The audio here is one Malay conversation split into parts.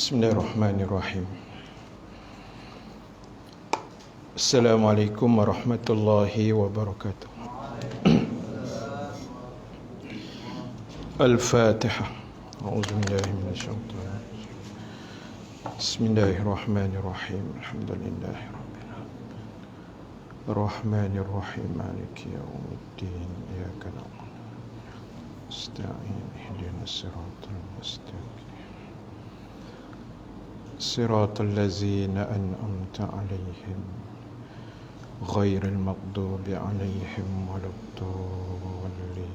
Bismillahirrahmanirrahim. Assalamualaikum warahmatullahi wabarakatuh. Al-Fatihah. A'udzubillahi minasyaitonir rajim. Bismillahirrahmanirrahim. Alhamdulillahi rabbil alamin. Ar-Rahmanir-Rahim. Maliki yaumiddin. Iyyaka na'budu wa nasta'in. Ihdinas siratal mustaqim. صراط الذين أنعمت عليهم غير المغضوب عليهم ولا الضالين.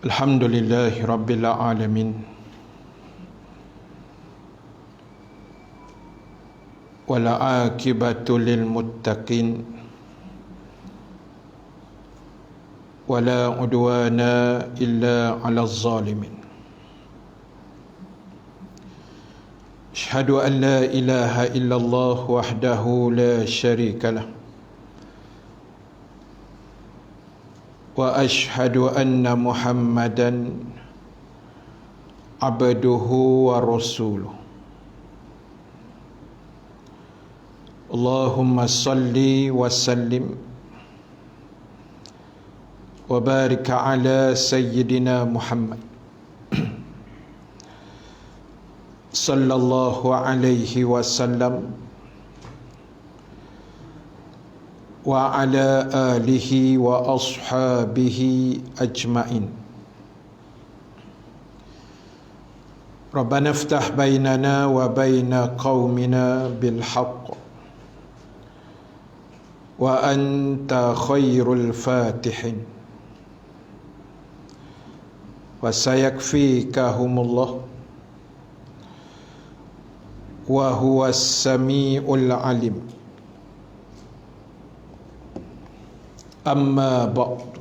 الحمد لله رب العالمين والعاقبة للمتقين ولا عدوان إلا على الظالمين. أشهد أن لا إله إلا الله وحده لا شريك له وأشهد أن محمدا عبده ورسوله. اللهم صل وسلم وبارك على سيدنا محمد صلى الله عليه وسلم وعلى آله وأصحابه أجمعين. ربنا افتح بيننا وبين قومنا بالحق وأنت خير الفاتحين وسيكفيكهم الله وهو السميع العليم. أما بعد.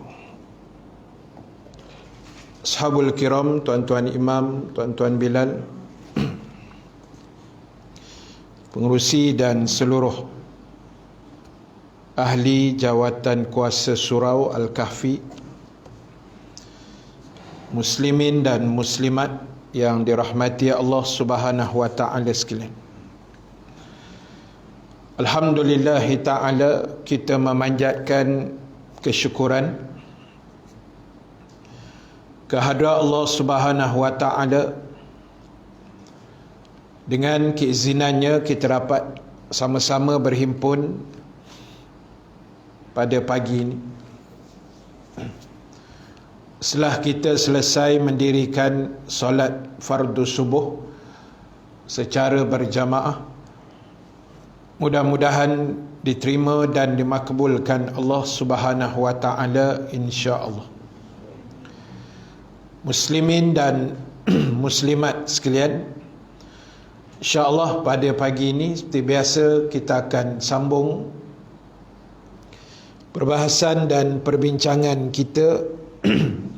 Ashabul kiram, tuan-tuan imam, tuan-tuan Bilal, pengerusi dan seluruh ahli jawatan kuasa surau Al-Kahfi, muslimin dan muslimat yang dirahmati Allah Subhanahu wa taala sekalian. Alhamdulillah taala, kita memanjatkan kesyukuran kehadrat Allah Subhanahu wa taala. Dengan keizinannya kita dapat sama-sama berhimpun pada pagi ini. Setelah kita selesai mendirikan solat fardu subuh secara berjamaah, mudah-mudahan diterima dan dimakbulkan Allah Subhanahu wa taala insya-Allah. Muslimin dan muslimat sekalian, insya-Allah pada pagi ini seperti biasa kita akan sambung perbahasan dan perbincangan kita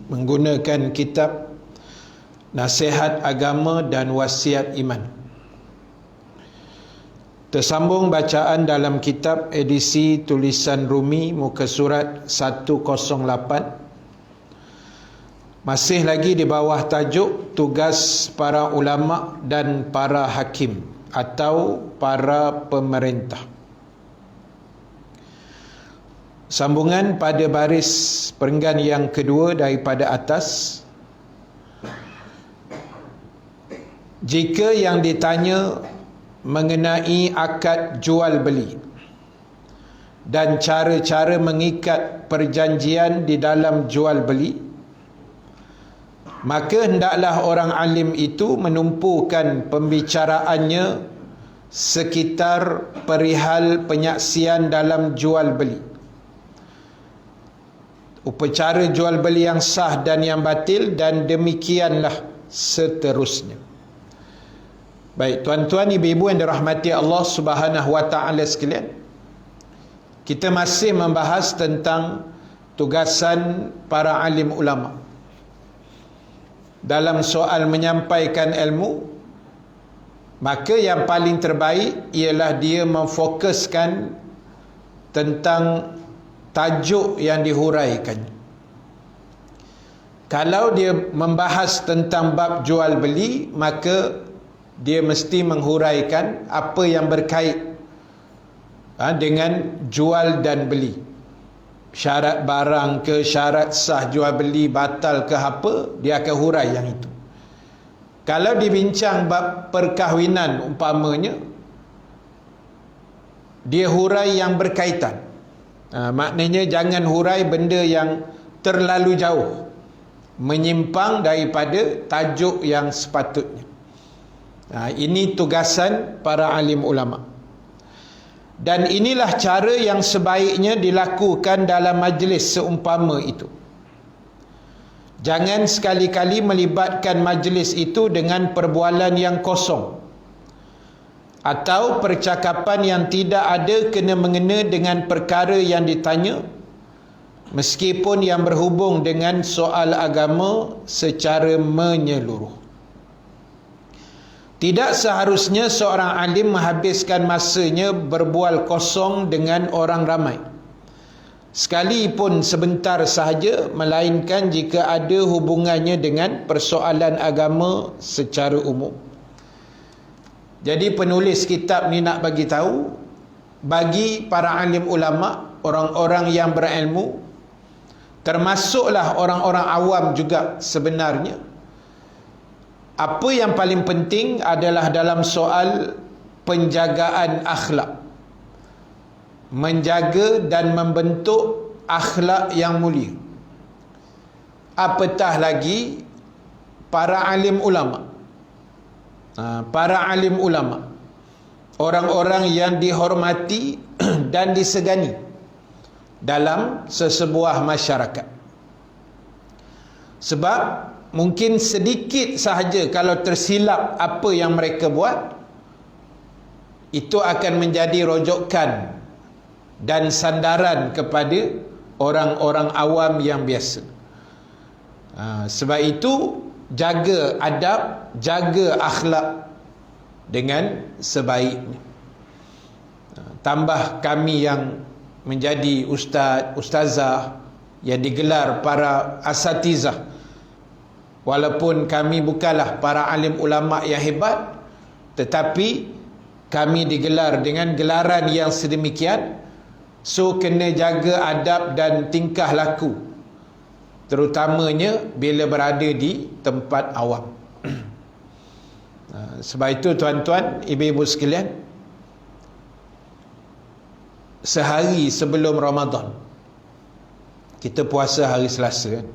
menggunakan kitab Nasihat Agama dan Wasiat Iman. Tersambung bacaan dalam kitab edisi tulisan Rumi muka surat 108. Masih lagi di bawah tajuk tugas para ulama dan para hakim atau para pemerintah. Sambungan pada baris perenggan yang kedua daripada atas. Jika yang ditanya mengenai akad jual beli dan cara-cara mengikat perjanjian di dalam jual beli, maka hendaklah orang alim itu menumpukan pembicaraannya sekitar perihal penyaksian dalam jual beli, upacara jual beli yang sah dan yang batil, dan demikianlah seterusnya. Baik, tuan-tuan, ibu-ibu yang dirahmati Allah Subhanahu wa taala sekalian, kita masih membahas tentang tugasan para alim ulama dalam soal menyampaikan ilmu. Maka yang paling terbaik ialah dia memfokuskan tentang tajuk yang dihuraikan. Kalau dia membahas tentang bab jual beli, maka dia mesti menghuraikan apa yang berkait dengan jual dan beli. Syarat barang ke, syarat sah jual beli, batal ke apa, dia akan hurai yang itu. Kalau dibincang bab perkahwinan umpamanya, dia hurai yang berkaitan. Maknanya jangan hurai benda yang terlalu jauh, menyimpang daripada tajuk yang sepatutnya. Ini tugasan para alim ulama. Dan inilah cara yang sebaiknya dilakukan dalam majlis seumpama itu. Jangan sekali-kali melibatkan majlis itu dengan perbualan yang kosong atau percakapan yang tidak ada kena-mengena dengan perkara yang ditanya, meskipun yang berhubung dengan soal agama secara menyeluruh. Tidak seharusnya seorang alim menghabiskan masanya berbual kosong dengan orang ramai, sekalipun sebentar sahaja, melainkan jika ada hubungannya dengan persoalan agama secara umum. Jadi penulis kitab ni nak bagi tahu, bagi para alim ulama, orang-orang yang berilmu, termasuklah orang-orang awam juga sebenarnya, apa yang paling penting adalah dalam soal penjagaan akhlak, menjaga dan membentuk akhlak yang mulia. Apatah lagi para alim ulama. Para alim ulama, orang-orang yang dihormati dan disegani dalam sesebuah masyarakat. Sebab mungkin sedikit sahaja kalau tersilap apa yang mereka buat, itu akan menjadi rojokan dan sandaran kepada orang-orang awam yang biasa. Sebab itu jaga adab, jaga akhlak dengan sebaiknya. Tambah kami yang menjadi ustaz, ustazah, yang digelar para asatizah, walaupun kami bukanlah para alim ulama yang hebat, tetapi kami digelar dengan gelaran yang sedemikian. So kena jaga adab dan tingkah laku, terutamanya bila berada di tempat awam. Sebab itu tuan-tuan, ibu-ibu sekalian, sehari sebelum Ramadan, kita puasa hari Selasa kan?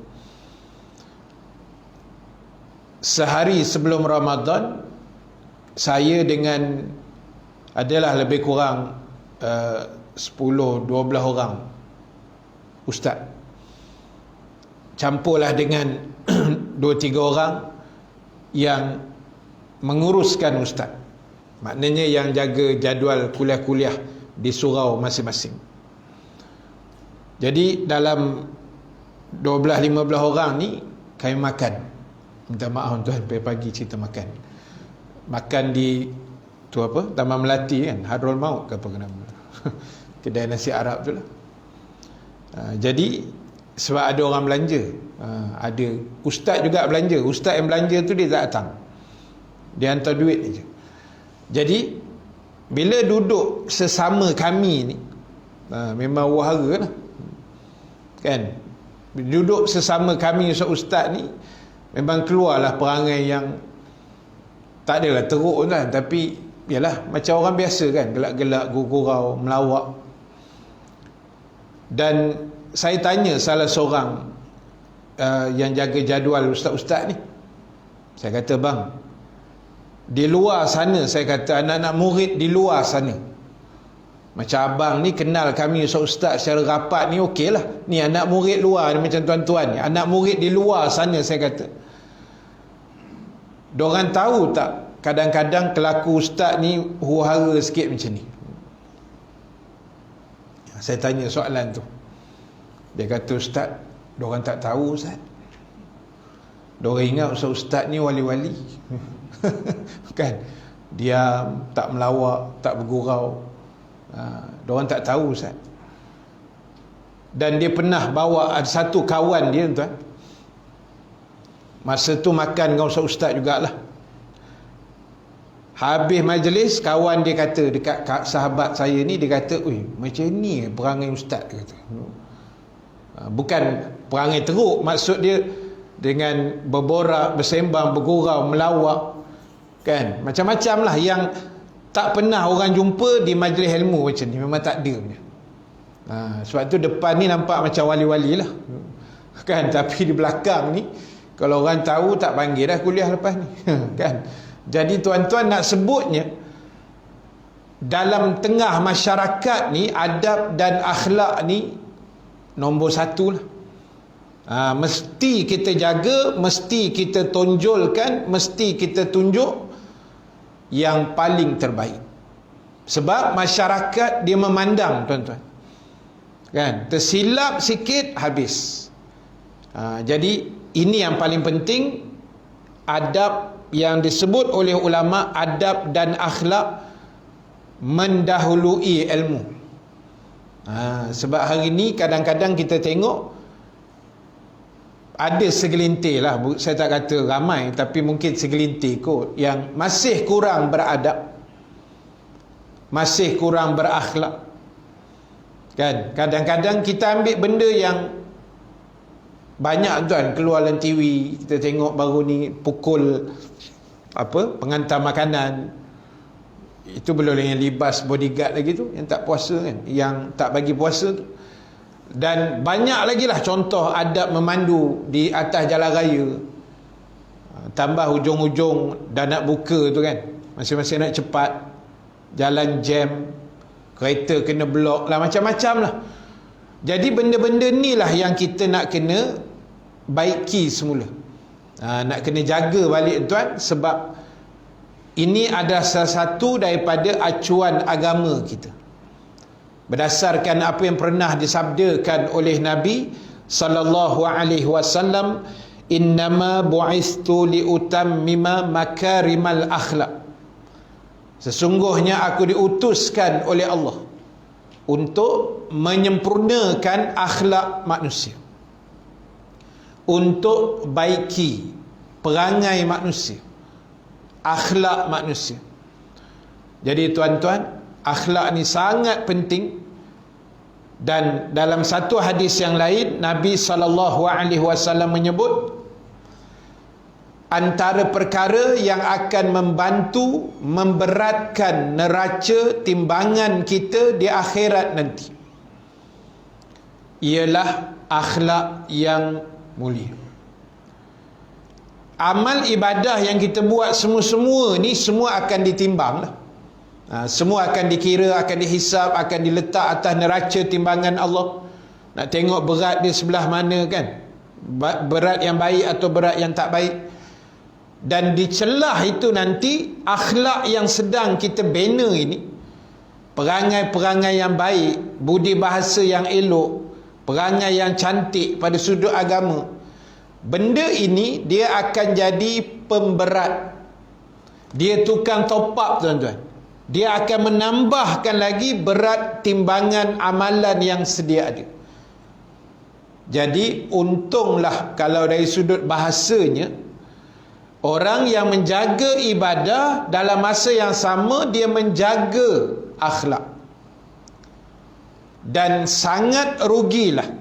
Sehari sebelum Ramadan, saya dengan adalah lebih kurang 10-12 orang ustaz, campurlah dengan 2-3 orang yang menguruskan ustaz, maknanya yang jaga jadual kuliah-kuliah di surau masing-masing. Jadi dalam 12-15 orang ni kami makan, minta maaf tuan, pagi cerita makan di tu apa, Taman Melati kan, Hadrul Maut ke apa nama kedai nasi Arab tu lah. Jadi sebab ada orang belanja, ada ustaz juga belanja. Ustaz yang belanja tu dia tak datang, dia hantar duit je. Jadi bila duduk sesama kami ni, memang wahara lah kan, duduk sesama kami ustaz ni, memang keluarlah perangai yang tak adalah teruk kan, tapi yalah macam orang biasa kan, gelak-gelak, gurau, melawak. Dan saya tanya salah seorang yang jaga jadual ustaz-ustaz ni, saya kata, bang, di luar sana, saya kata, anak-anak murid di luar sana, macam abang ni kenal kami ustaz-ustaz secara rapat ni, okey lah. Ni anak murid luar ni, macam tuan-tuan ni, anak murid di luar sana, saya kata, diorang tahu tak kadang-kadang kelaku ustaz ni huru-hara sikit macam ni. Saya tanya soalan tu, dia kata, ustaz, diorang tak tahu ustaz, diorang ingat ustaz ni wali-wali kan, dia tak melawak, tak bergurau. Diorang tak tahu ustaz. Dan dia pernah bawa, ada satu kawan dia tuan, Masa tu makan dengan ustaz-ustaz jugalah. Habis majlis, kawan dia kata dekat sahabat saya ni, dia kata, "Ui, macam ni perangai ustaz," dia kata. Bukan perangai teruk, maksud dia dengan berborak, bersembang, bergurau, melawak, kan, macam-macam lah yang tak pernah orang jumpa di majlis ilmu macam ni, memang tak ada punya. Sebab tu depan ni nampak macam wali-wali lah, kan, tapi di belakang ni kalau orang tahu tak panggil dah kuliah lepas ni. Kan. Jadi tuan-tuan, nak sebutnya dalam tengah masyarakat ni, adab dan akhlak ni nombor satu lah. Mesti kita jaga, mesti kita tonjolkan, mesti kita tunjuk yang paling terbaik. Sebab masyarakat dia memandang, tuan-tuan, kan, tersilap sikit habis. Jadi ini yang paling penting, adab yang disebut oleh ulama, adab dan akhlak mendahului ilmu. Sebab hari ni kadang-kadang kita tengok ada segelintir lah, saya tak kata ramai, tapi mungkin segelintir kot yang masih kurang beradab, masih kurang berakhlak, kan. Kadang-kadang kita ambil benda yang banyak, tuan, keluar dalam TV, kita tengok baru ni pukul pengantar makanan, itu belum dengan libas bodyguard lagi tu, yang tak puasa, kan, yang tak bagi puasa tu. Dan banyak lagi lah contoh adab memandu di atas jalan raya. Tambah hujung-hujung dah nak buka tu, kan, masing-masing nak cepat, jalan jam, kereta kena blok lah, macam-macam lah. Jadi benda-benda ni lah yang kita nak kena baiki semula. Nak kena jaga balik, tuan, sebab ini adalah salah satu daripada acuan agama kita. Berdasarkan apa yang pernah disabdakan oleh Nabi sallallahu alaihi wasallam, "Innama bu'istu liutammima makarimal akhlak." Sesungguhnya aku diutuskan oleh Allah untuk menyempurnakan akhlak manusia, untuk baiki perangai manusia, akhlak manusia. Jadi tuan-tuan, akhlak ni sangat penting. Dan dalam satu hadis yang lain, Nabi SAW menyebut, antara perkara yang akan membantu memberatkan neraca timbangan kita di akhirat nanti ialah akhlak yang mulia. Amal ibadah yang kita buat semua-semua ni semua akan ditimbang lah. Semua akan dikira, akan dihisap, akan diletak atas neraca timbangan Allah. Nak tengok berat dia sebelah mana, kan, berat yang baik atau berat yang tak baik. Dan di celah itu nanti akhlak yang sedang kita bina ini, perangai-perangai yang baik, budi bahasa yang elok, perangai yang cantik pada sudut agama, benda ini dia akan jadi pemberat. Dia tukang top up, tuan-tuan. Dia akan menambahkan lagi berat timbangan amalan yang sedia ada. Jadi untunglah kalau dari sudut bahasanya, orang yang menjaga ibadah dalam masa yang sama dia menjaga akhlak. Dan sangat rugilah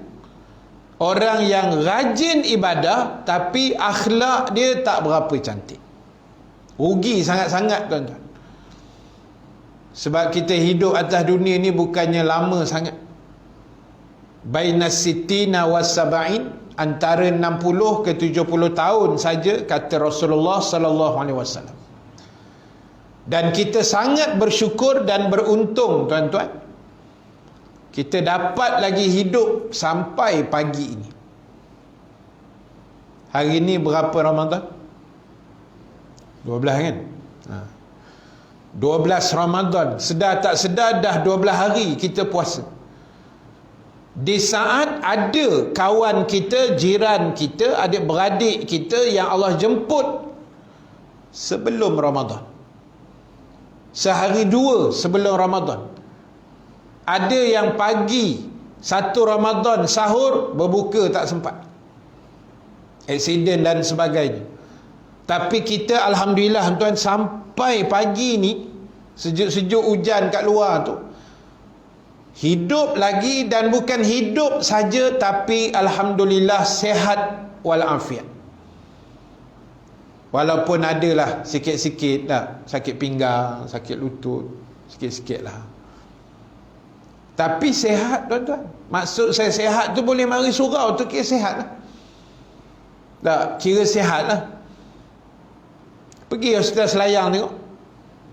orang yang rajin ibadah tapi akhlak dia tak berapa cantik. Rugi sangat-sangat, tuan-tuan. Sebab kita hidup atas dunia ni bukannya lama sangat. Bainas sittina was sab'in, antara 60 ke 70 tahun saja, kata Rasulullah sallallahu alaihi wasallam. Dan kita sangat bersyukur dan beruntung, tuan-tuan, kita dapat lagi hidup sampai pagi ini. Hari ini berapa Ramadan? 12, kan? 12 Ramadan. Sedar tak sedar dah 12 hari kita puasa. Di saat ada kawan kita, jiran kita, adik-beradik kita yang Allah jemput sebelum Ramadan, sehari dua sebelum Ramadan. Ada yang pagi 1 Ramadan sahur, berbuka tak sempat. aksiden dan sebagainya. Tapi kita alhamdulillah tuan, sampai pagi ni sejuk-sejuk hujan kat luar tu hidup lagi, dan bukan hidup saja tapi alhamdulillah sihat walafiat. Walaupun adalah sikit-sikit lah sakit pinggang, sakit lutut, sikit-sikit lah, tapi sihat tuan-tuan. Maksud saya sihat tu boleh mari surau tu kira sihat lah. Tak, kira sihat lah. Pergi hospital Selayang tengok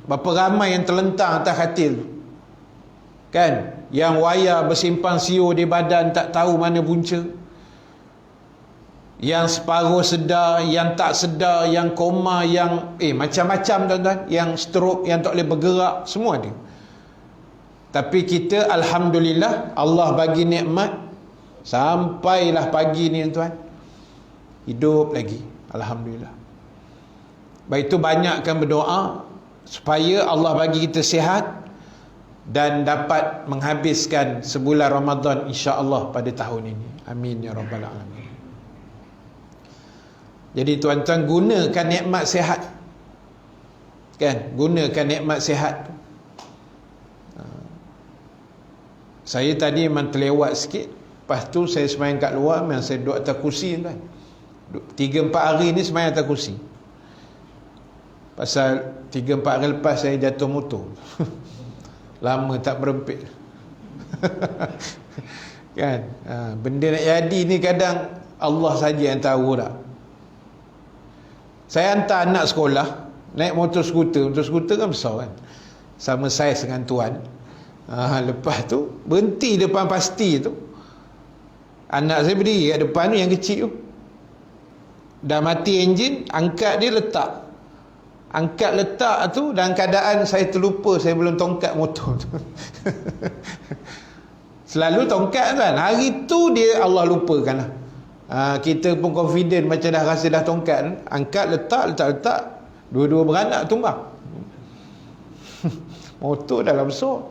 berapa ramai yang terlentang atas katil tu, kan, yang wayar bersimpang siur di badan tak tahu mana punca, yang separuh sedar, yang tak sedar, yang koma, yang macam-macam tuan-tuan, yang stroke, yang tak boleh bergerak, semua ada. Tapi kita alhamdulillah Allah bagi nikmat sampailah pagi ni tuan, hidup lagi, alhamdulillah. Baik, itu banyakkan berdoa supaya Allah bagi kita sihat dan dapat menghabiskan sebulan Ramadan insya-Allah pada tahun ini. Amin ya rabbal alamin. Jadi tuan-tuan, gunakan nikmat sihat, kan, gunakan nikmat sihat. Saya tadi memang terlewat sikit, lepas tu saya sembahyang kat luar, memang saya duduk atas kursi kan, 3-4 hari ni sembahyang atas kursi. Pasal 3-4 hari lepas saya jatuh motor. Lama tak berempit. Kan, benda nak jadi ni kadang Allah saja yang tahu tak. Saya hantar anak sekolah naik motor skuter kan besar kan, sama saiz dengan tuan. Lepas tu berhenti depan pasti tu, anak saya berdiri kat depan tu, yang kecil tu dah mati enjin, angkat dia letak tu dalam keadaan saya terlupa saya belum tongkat motor tu. Selalu tongkat kan, hari tu dia Allah lupakan lah. Kita pun confident macam dah rasa dah tongkat, angkat letak, dua-dua beranak tumbang. Motor dah besar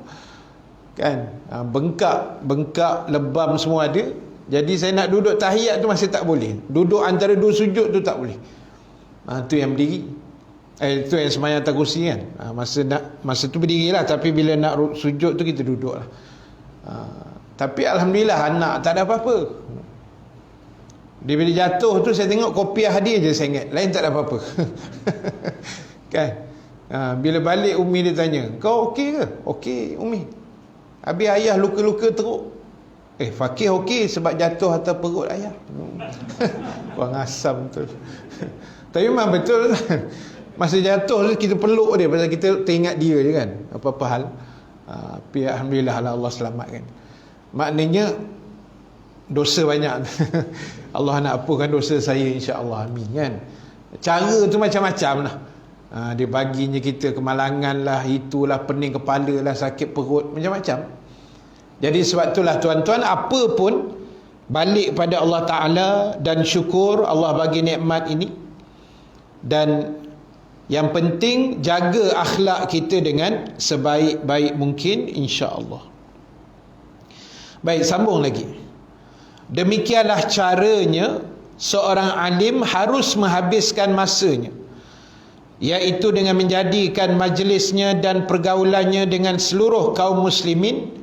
kan, bengkak lebam semua ada. Jadi saya nak duduk tahiyat tu masih tak boleh, duduk antara dua sujud tu tak boleh. Tu yang berdiri, itu yang sembahyang atas kursi kan. Masa tu berdirilah, tapi bila nak sujud tu kita duduk lah. Tapi alhamdulillah anak tak ada apa-apa. Dia bila jatuh tu saya tengok kopiah dia je saya ingat, lain tak ada apa-apa. Kan, bila balik Umi dia tanya, kau okey ke? Okey Umi. Habis ayah luka-luka teruk. Fakir okey sebab jatuh atas perut ayah. Kurang asam tu. Tapi memang betul. Masa jatuh tu kita peluk dia, pasal kita teringat dia je kan, apa-apa hal. Tapi alhamdulillah Allah selamatkan. Maknanya dosa banyak. Allah nak apakan dosa saya insya-Allah, amin kan. Cara tu macam-macam lah. Dia baginya kita kemalangan lah, itulah, pening kepala lah, sakit perut, macam-macam. Jadi sebab itulah tuan-tuan, apa pun balik pada Allah Ta'ala dan syukur Allah bagi nikmat ini. Dan yang penting jaga akhlak kita dengan sebaik-baik mungkin insya-Allah. Baik, sambung lagi. Demikianlah caranya seorang alim harus menghabiskan masanya, iaitu dengan menjadikan majlisnya dan pergaulannya dengan seluruh kaum muslimin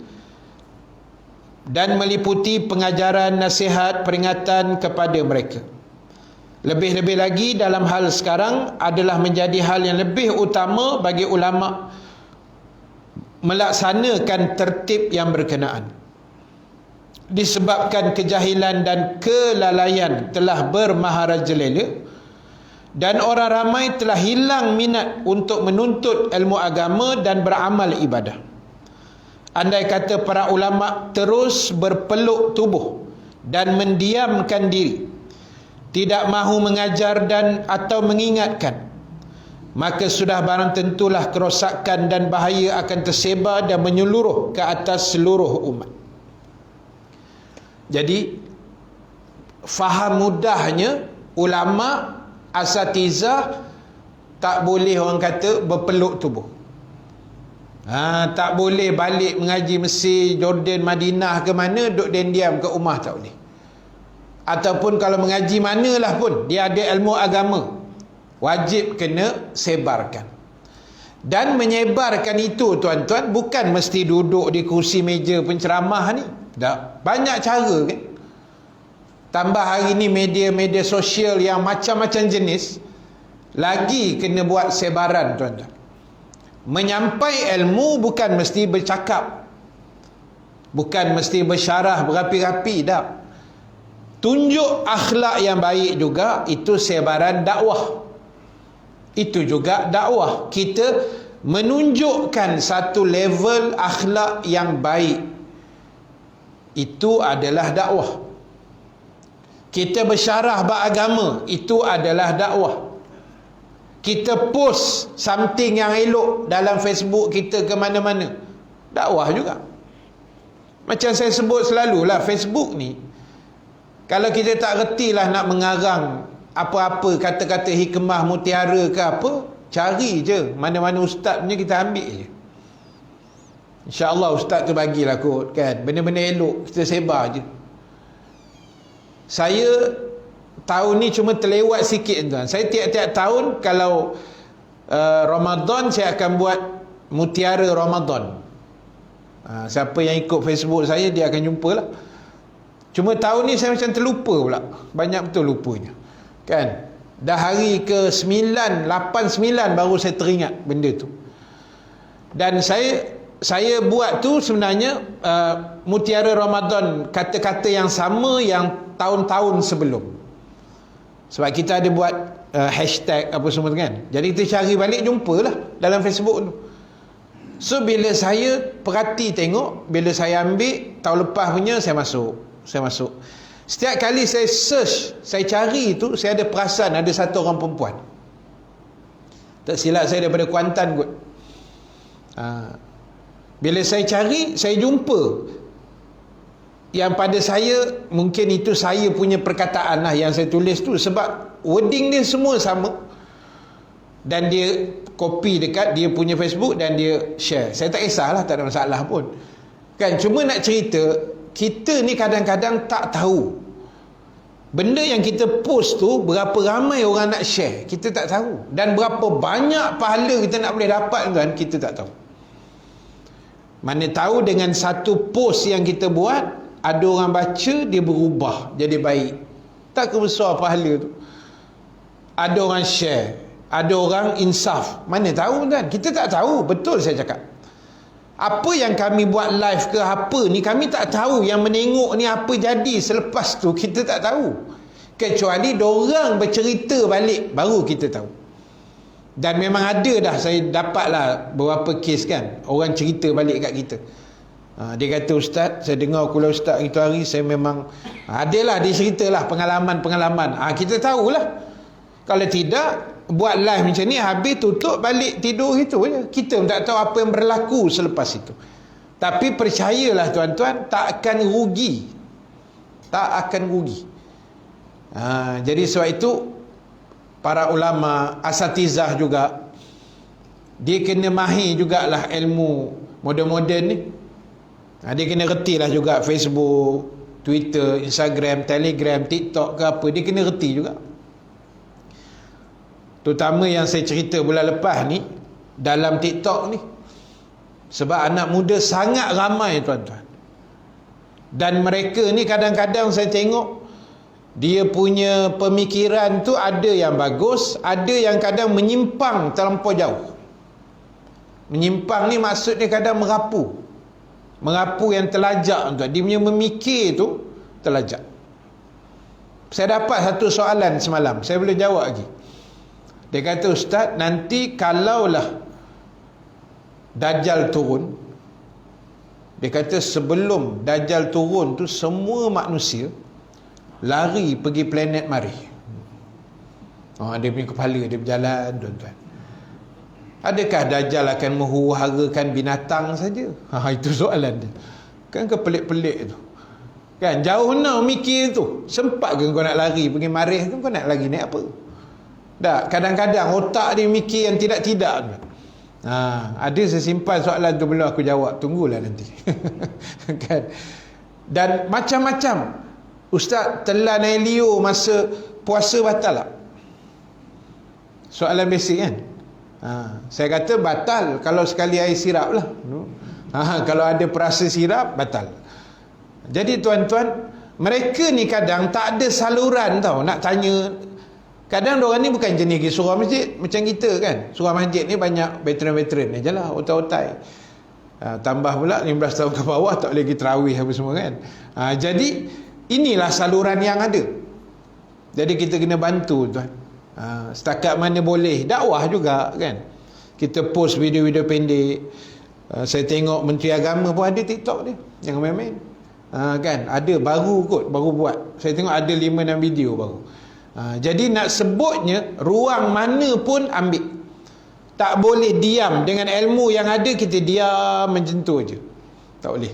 dan meliputi pengajaran, nasihat, peringatan kepada mereka. Lebih-lebih lagi dalam hal sekarang adalah menjadi hal yang lebih utama bagi ulama melaksanakan tertib yang berkenaan. Disebabkan kejahilan dan kelalaian telah bermaharajalela dan orang ramai telah hilang minat untuk menuntut ilmu agama dan beramal ibadah. Andai kata para ulama terus berpeluk tubuh dan mendiamkan diri, tidak mahu mengajar dan atau mengingatkan, maka sudah barang tentulah kerosakan dan bahaya akan tersebar dan menyeluruh ke atas seluruh umat. Jadi faham mudahnya ulama asatizah tak boleh orang kata berpeluk tubuh. Tak boleh balik mengaji Mesir, Jordan, Madinah ke mana, duduk diam ke rumah, tak boleh. ataupun kalau mengaji manalah pun dia ada ilmu agama, wajib kena sebarkan. Dan menyebarkan itu tuan-tuan bukan mesti duduk di kursi meja penceramah ni. Tak, banyak cara kan. Tambah hari ni media-media sosial yang macam-macam jenis, lagi kena buat sebaran tuan-tuan. Menyampai ilmu bukan mesti bercakap, bukan mesti bersyarah berapi-rapi, tak. Tunjuk akhlak yang baik juga, itu sebaran dakwah. Itu juga dakwah. Kita menunjukkan satu level akhlak yang baik, itu adalah dakwah. Kita bersyarah beragama, itu adalah dakwah. Kita post something yang elok dalam Facebook kita ke mana-mana, dakwah juga. Macam saya sebut selalulah, Facebook ni, kalau kita tak retilah nak mengarang apa-apa kata-kata hikmah mutiara ke apa, cari je mana-mana ustaz punya, kita ambil je. InsyaAllah ustaz tu bagilah kot kan, benda-benda elok kita sebar je. Saya tahun ni cuma terlewat sikit tuan. Saya tiap-tiap tahun kalau Ramadan saya akan buat mutiara Ramadan. Siapa yang ikut Facebook saya dia akan jumpa lah. Cuma tahun ni saya macam terlupa pula, banyak betul lupanya kan. Dah hari ke 9, 8, 9 baru saya teringat benda tu. Dan saya buat tu sebenarnya mutiara Ramadan, kata-kata yang sama yang tahun-tahun sebelum. Sebab kita ada buat hashtag apa semua tu kan. Jadi kita cari balik, jumpalah dalam Facebook tu. So bila saya perhati tengok, bila saya ambil tahun lepas punya, saya masuk. Setiap kali saya search, saya cari tu, saya ada perasan ada satu orang perempuan. Tak silap saya daripada Kuantan kot. Bila saya cari, saya jumpa yang pada saya, mungkin itu saya punya perkataan lah yang saya tulis tu, sebab wording dia semua sama. Dan dia copy dekat dia punya Facebook dan dia share. Saya tak kisahlah, tak ada masalah pun kan. Cuma nak cerita, kita ni kadang-kadang tak tahu benda yang kita post tu berapa ramai orang nak share, kita tak tahu. Dan berapa banyak pahala kita nak boleh dapat kan, kita tak tahu. Mana tahu dengan satu post yang kita buat, ada orang baca, dia berubah jadi baik. Tak besar pahala tu. Ada orang share, ada orang insaf. Mana tahu kan, kita tak tahu. Betul saya cakap. Apa yang kami buat live ke apa ni, kami tak tahu yang menengok ni apa jadi selepas tu, kita tak tahu. Kecuali dorang bercerita balik, baru kita tahu. Dan memang ada dah, saya dapatlah beberapa kes kan, orang cerita balik kat kita. Dia kata, ustaz, saya dengar kuliah ustaz itu hari, saya memang adalah, dia ceritalah pengalaman-pengalaman. Kita tahulah. Kalau tidak, buat live macam ni, habis tutup balik tidur itu je. Kita pun tak tahu apa yang berlaku selepas itu. Tapi percayalah tuan-tuan, tak akan rugi. Tak akan rugi. Jadi sebab itu, para ulama, asatizah juga, dia kena mahir jugalah ilmu moden-moden ni. Dia kena reti lah juga Facebook, Twitter, Instagram, Telegram, TikTok ke apa, dia kena reti juga. Terutama yang saya cerita bulan lepas ni, dalam TikTok ni. Sebab anak muda sangat ramai tuan-tuan. Dan mereka ni kadang-kadang saya tengok, dia punya pemikiran tu ada yang bagus, ada yang kadang menyimpang terlampau jauh. Menyimpang ni maksud dia kadang merapu. Merapu yang terlajak tuan. Dia punya memikir tu terlajak. Saya dapat satu soalan semalam, saya boleh jawab lagi. Dia kata, ustaz, nanti kalaulah Dajjal turun, dia kata sebelum Dajjal turun tu, semua manusia lari pergi planet Mari. Dia punya kepala dia berjalan tuan-tuan. Adakah Dajjal akan menghuru-harakan binatang saja? Itu soalan dia. Kan pelik-pelik tu kan, jauh nak mikir tu. Sempat ke kau nak lari pergi Marih tu, kau nak lagi naik apa? Tak, kadang-kadang otak dia mikir yang tidak-tidak. Ada saya simpan soalan tu, belum aku jawab, tunggulah nanti. Kan? Dan macam-macam Ustaz, telan air liur masa puasa batal tak? Soalan basic kan? Saya kata batal kalau sekali air sirap lah. Kalau ada perasa sirap, batal. Jadi tuan-tuan, mereka ni kadang tak ada saluran tau nak tanya. Kadang diorang ni bukan jenis pergi surau masjid macam kita kan. Surau masjid ni banyak veteran-veteran ni je lah, otai-otai. Tambah pula 15 tahun ke bawah tak boleh pergi terawih apa semua kan. Jadi inilah saluran yang ada. Jadi kita kena bantu tuan. Setakat mana boleh, dakwah juga kan. Kita post video-video pendek. Saya tengok Menteri Agama pun ada TikTok dia, jangan main-main. Kan ada baru kot, baru buat. Saya tengok ada 5-6 video baru. Jadi nak sebutnya ruang mana pun ambil. Tak boleh diam dengan ilmu yang ada, kita diam macam tu je. Tak boleh.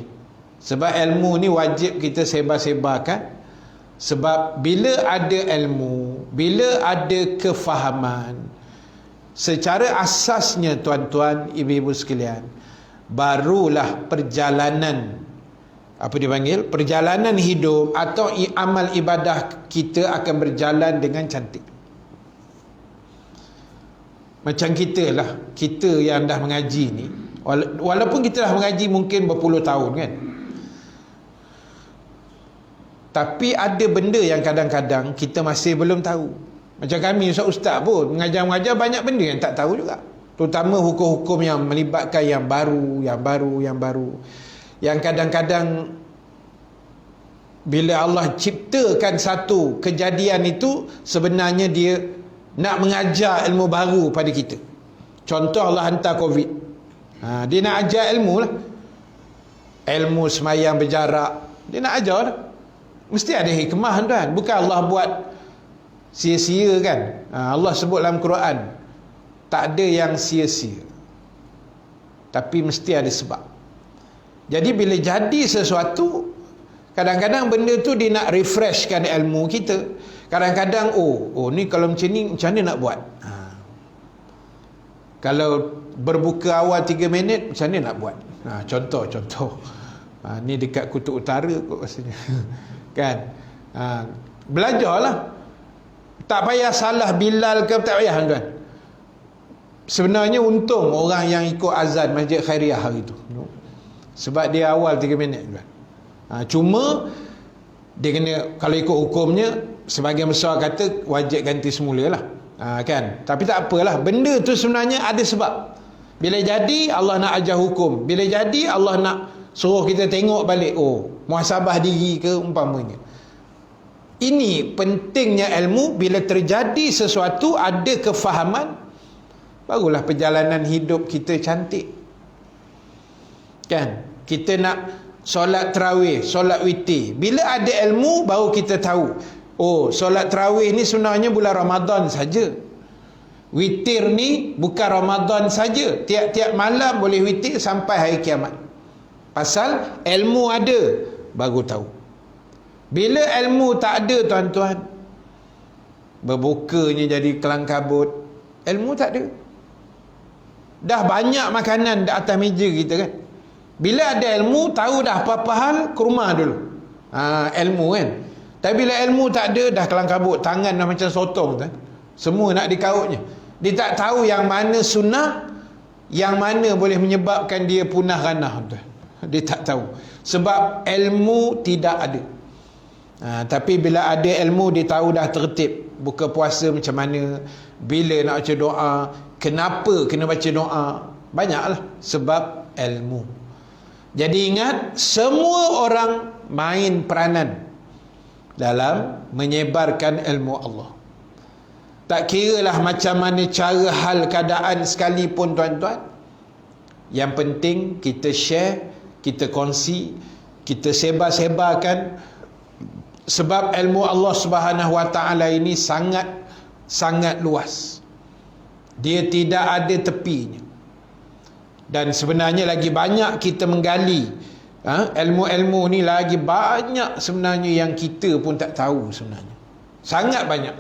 Sebab ilmu ni wajib kita sebar-sebarkan. Sebab bila ada ilmu, bila ada kefahaman, secara asasnya tuan-tuan, ibu-ibu sekalian, barulah perjalanan, apa dipanggil, perjalanan hidup atau amal ibadah kita akan berjalan dengan cantik. Macam kita lah, kita yang dah mengaji ni, walaupun kita dah mengaji mungkin berpuluh tahun kan, tapi ada benda yang kadang-kadang kita masih belum tahu. Macam kami ustaz pun mengajar-mengajar banyak benda yang tak tahu juga. Terutama hukum-hukum yang melibatkan yang baru. Yang kadang-kadang bila Allah ciptakan satu kejadian itu, sebenarnya dia nak mengajar ilmu baru pada kita. Contoh Allah hantar Covid. Dia nak ajar ilmu lah. Ilmu semayang berjarak. Dia nak ajar lah. Mesti ada hikmah tuan. Bukan Allah buat sia-sia kan. Allah sebut dalam Quran, tak ada yang sia-sia. Tapi mesti ada sebab. Jadi bila jadi sesuatu, kadang-kadang benda tu dia nak refreshkan ilmu kita. Kadang-kadang ni kalau macam ni, macam mana nak buat? Kalau berbuka awal 3 minit, macam mana nak buat? Contoh. Ni dekat kutub utara kot rasanya. Kan? Belajarlah. Tak payah salah Bilal ke, tak payah tuan. Sebenarnya untung orang yang ikut azan Masjid Khairiyah hari tu. Sebab dia awal 3 minit tuan. Cuma dia kena, kalau ikut hukumnya, sebagian besar kata wajib ganti semula lah. Kan? Tapi tak apalah, benda tu sebenarnya ada sebab. Bila jadi Allah nak ajar hukum, bila jadi Allah nak suruh kita tengok balik, muhasabah diri ke umpamanya. Ini pentingnya ilmu. Bila terjadi sesuatu, ada kefahaman, barulah perjalanan hidup kita cantik. Kan? Kita nak solat tarawih, solat witir, bila ada ilmu baru kita tahu, solat tarawih ni sebenarnya bulan Ramadan saja. Witir ni bukan Ramadan saja. Tiap-tiap malam boleh witir sampai hari kiamat. Pasal ilmu ada, baru tahu. Bila ilmu tak ada tuan-tuan, berbukanya jadi kelang kabut. Ilmu tak ada. Dah banyak makanan di atas meja kita kan. Bila ada ilmu, tahu dah apa-apa hal, ke rumah dulu. Ilmu kan. Tapi bila ilmu tak ada, dah kelang kabut. Tangan dah macam sotong tuan. Semua nak dikautnya. Dia tak tahu yang mana sunnah, yang mana boleh menyebabkan dia punah ranah tuan. Dia tak tahu. Sebab ilmu tidak ada. Tapi bila ada ilmu, dia tahu dah tertib. Buka puasa macam mana, bila nak baca doa, kenapa kena baca doa. Banyaklah sebab ilmu. Jadi ingat, semua orang main peranan dalam menyebarkan ilmu Allah. Tak kiralah macam mana cara hal keadaan sekalipun tuan-tuan. Yang penting kita share, kita kongsi, kita sebar-sebarkan. Sebab ilmu Allah Subhanahu Wa Taala ini sangat luas. Dia tidak ada tepinya. Dan sebenarnya lagi banyak kita menggali ilmu-ilmu ni, lagi banyak sebenarnya yang kita pun tak tahu sebenarnya. Sangat banyak,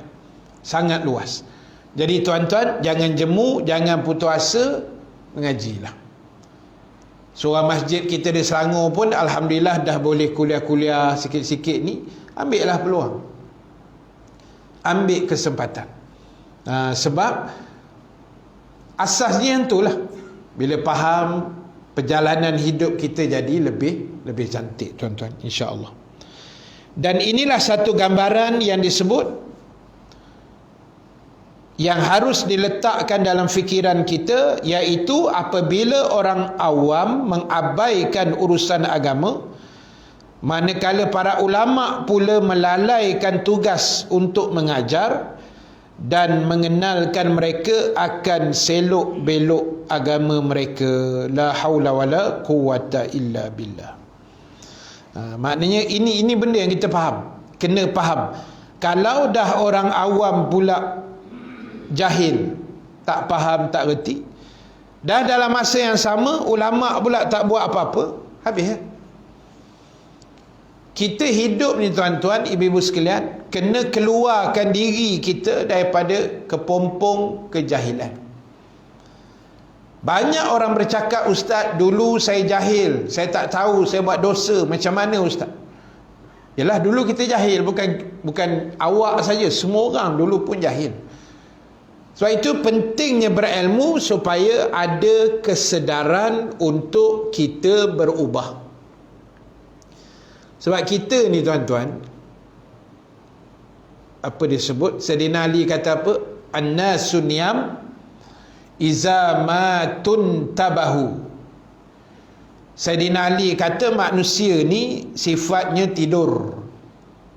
sangat luas. Jadi tuan-tuan, jangan jemu, jangan putus asa, mengajilah. Surah masjid kita di Selangor pun alhamdulillah dah boleh kuliah-kuliah sikit-sikit ni. ambillah peluang, ambil kesempatan. Sebab asasnya itulah, bila faham, perjalanan hidup kita jadi lebih cantik, tuan-tuan, insya-Allah. Dan inilah satu gambaran yang disebut, yang harus diletakkan dalam fikiran kita, iaitu apabila orang awam mengabaikan urusan agama, manakala para ulama pula melalaikan tugas untuk mengajar dan mengenalkan mereka akan selok belok agama mereka. La haula wala quwata illa billah. Maknanya ini benda yang kita faham, kena faham. Kalau dah orang awam pula jahil, tak faham, tak reti, dah dalam masa yang sama ulama pula tak buat apa-apa, habis. Kita hidup ni, tuan-tuan, ibu-ibu sekalian, kena keluarkan diri kita daripada kepompong kejahilan. Banyak orang bercakap, "Ustaz, dulu saya jahil, saya tak tahu, saya buat dosa." Macam mana, Ustaz? Yalah, dulu kita jahil, bukan awak saja, semua orang dulu pun jahil. Sebab itu pentingnya berilmu supaya ada kesedaran untuk kita berubah. Sebab kita ni, tuan-tuan, apa disebut, Sayyidina Ali kata apa? An-nasu niyam iza ma tuntabahu. Sayyidina Ali kata manusia ni sifatnya tidur.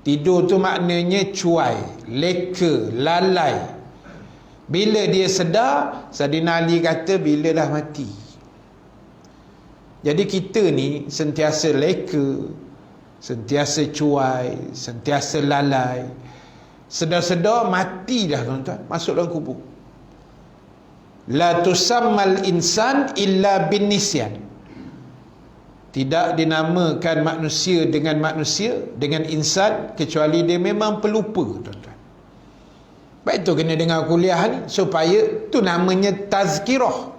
Tidur tu maknanya cuai, leka, lalai. Bila dia sedar, Sayyidina Ali kata bila dah mati. Jadi kita ni sentiasa leka, sentiasa cuai, sentiasa lalai. Sedar-sedar mati dah, tuan-tuan, masuk dalam kubur. La tusammal insan illa bin nisyan. Tidak dinamakan manusia, dengan insan, kecuali dia memang pelupa, tuan-tuan. Baik tu kena dengar kuliah ni, supaya tu namanya tazkirah,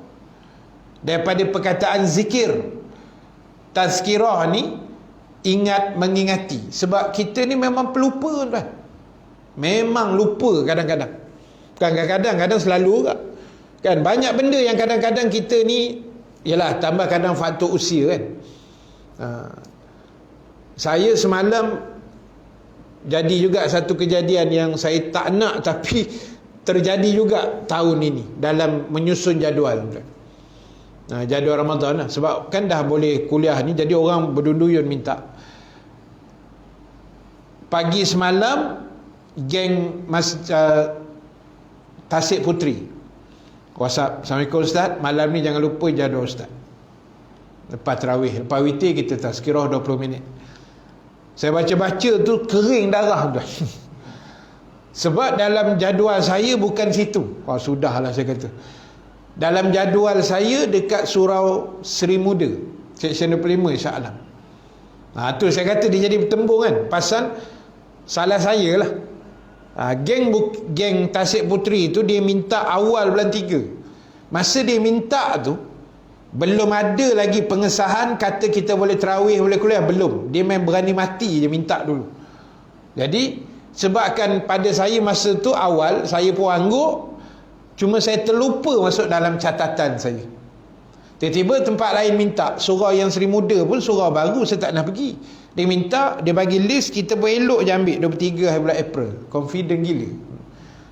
daripada perkataan zikir. Tazkirah ni ingat, mengingati. Sebab kita ni memang pelupa, tuan. Memang lupa kadang-kadang. Bukan kadang-kadang, kadang selalu juga. Kan banyak benda yang kadang-kadang kita ni, yalah, tambah kadang faktor usia kan. Saya semalam jadi juga satu kejadian yang saya tak nak, tapi terjadi juga tahun ini dalam menyusun jadual. Jadual Ramadan lah. Sebab kan dah boleh kuliah ni, jadi orang berduyun minta. Pagi semalam geng Tasik Putri WhatsApp, "Assalamualaikum Ustaz, malam ni jangan lupa jadual Ustaz. Lepas tarawih, lepas witir kita tazkirah 20 minit." Saya baca-baca tu kering darah tu. Sebab dalam jadual saya bukan situ. Sudahlah saya kata. Dalam jadual saya dekat Surau Seri Muda, Seksyen 25, insya-Allah. Tu saya kata dia jadi bertembung kan. Pasal salah saya lah. Geng Tasik Putri tu dia minta awal bulan 3. Masa dia minta tu belum ada lagi pengesahan kata kita boleh tarawih, boleh kuliah, belum. Dia main berani mati, dia minta dulu. Jadi sebabkan pada saya masa tu awal, saya pun angguk, cuma saya terlupa masuk dalam catatan saya. Tiba-tiba tempat lain minta, surau yang Seri Muda pun surau baru, saya tak nak pergi. Dia minta, dia bagi list, kita pun elok je ambil 23 hari bulan April. Confident gila.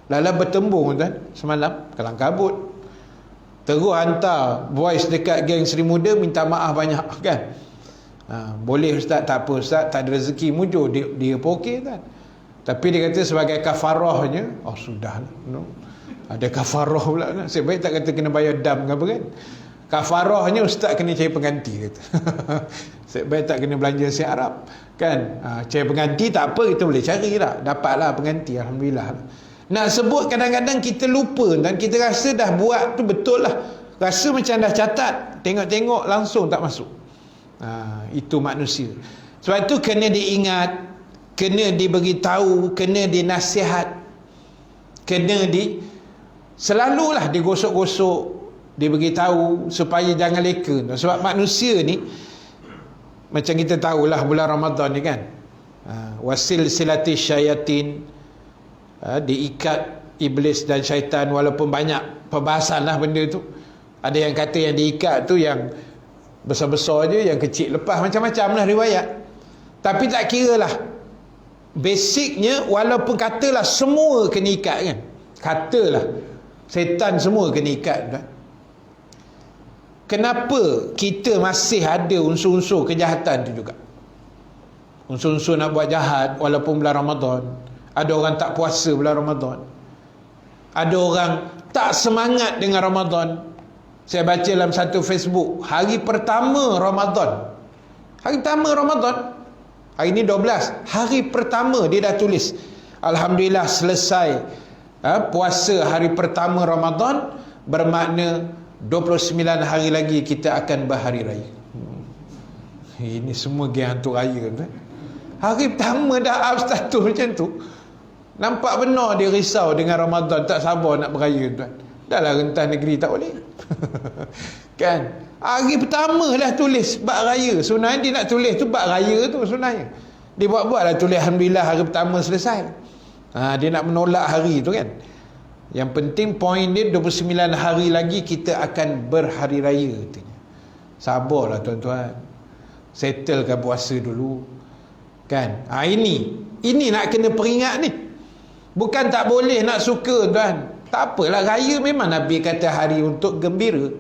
Lala bertembung, tuan, semalam kelang kabut. Terus hantar voice dekat geng Seri Muda, minta maaf banyak kan. Boleh Ustaz, tak apa Ustaz, tak ada rezeki mujur, dia pun okey kan. Tapi dia kata sebagai kafarahnya, sudah no. Ada kafarah pula kan. Sebaik tak kata kena bayar dam ke apa kan. Kafarahnya Ustaz kena cari pengganti kata. Sebaik tak kena belanja nasi Arab kan. Cari pengganti tak apa, kita boleh cari lah, dapatlah pengganti, alhamdulillah. Nak sebut kadang-kadang kita lupa dan kita rasa dah buat tu betul lah. Rasa macam dah catat, tengok-tengok langsung tak masuk. Itu manusia. Sebab itu kena diingat, kena diberitahu, kena dinasihat, kena selalulah digosok-gosok, diberitahu supaya jangan leka. Sebab manusia ni, macam kita tahulah bulan Ramadan ni kan, Wasil silati syayatin, diikat iblis dan syaitan. Walaupun banyak perbahasan lah benda tu. Ada yang kata yang diikat tu yang besar-besar je, yang kecil lepas, macam-macam lah riwayat. Tapi tak kira lah, basicnya walaupun katalah semua kena ikat kan, katalah setan semua kena ikat kan? Kenapa kita masih ada unsur-unsur kejahatan tu juga? Unsur-unsur nak buat jahat walaupun bulan Ramadan. Ada orang tak puasa bulan Ramadan. Ada orang tak semangat dengan Ramadan. Saya baca dalam satu Facebook, hari pertama Ramadan. Hari pertama Ramadan. Hari ni 12. Hari pertama dia dah tulis, alhamdulillah selesai puasa hari pertama Ramadan, bermakna 29 hari lagi kita akan berhari raya. Ini semua geng hantu raya kan? Hari pertama dah up status macam tu. Nampak benar dia risau dengan Ramadan, tak sabar nak beraya tuan. Dah lah rentas negeri tak boleh. Kan? Hari pertama dah tulis bab raya. Sebenarnya dia nak tulis tu bab raya tu sebenarnya. Dia buat-buat lah tulis alhamdulillah hari pertama selesai. Dia nak menolak hari tu kan. Yang penting poin dia 29 hari lagi kita akan berhari raya. Sabarlah tuan-tuan. Settlekan puasa dulu. Kan? Ini nak kena peringat ni. Bukan tak boleh nak suka tuan. Tak apalah, raya memang Nabi kata hari untuk gembira.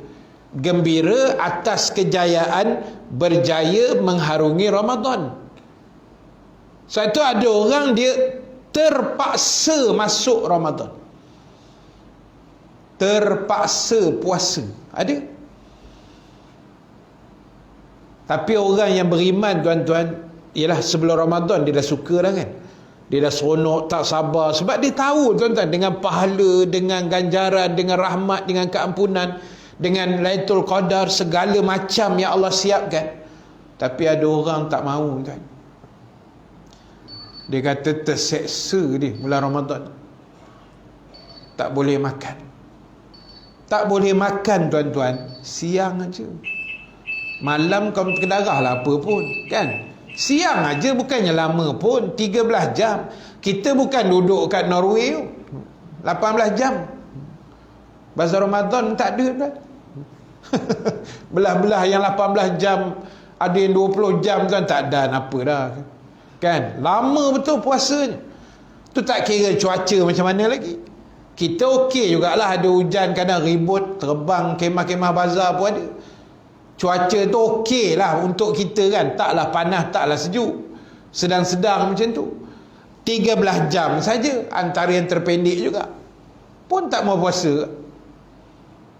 Gembira atas kejayaan berjaya mengharungi Ramadan. Sebab itu ada orang dia terpaksa masuk Ramadan, terpaksa puasa. Ada. Tapi orang yang beriman tuan-tuan, ialah sebelum Ramadan dia dah suka dah kan. Dia dah seronok, tak sabar. Sebab dia tahu tuan-tuan, dengan pahala, dengan ganjaran, dengan rahmat, dengan keampunan, dengan Lailatul Qadar, segala macam yang Allah siapkan. Tapi ada orang tak mahu tuan. Dia kata terseksa dia bulan Ramadan. Tak boleh makan. Tak boleh makan tuan-tuan, siang aja. Malam kau terkedarah lah apa pun kan. Siang aja, bukannya lama pun, 13 jam. Kita bukan duduk kat Norway 18 jam. Bazar Ramadan tak ada kan. Belah-belah yang 18 jam, ada yang 20 jam kan, tak ada apa dah. Kan? Lama betul puasanya. Tu tak kira cuaca macam mana lagi. Kita okey jugalah, ada hujan, kadang ribut, terbang kemah-kemah bazar pun ada. Cuaca tu okey lah untuk kita kan. Taklah panas, taklah sejuk. Sedang-sedang macam tu. 13 jam saja, antara yang terpendek juga. Pun tak mau puasa.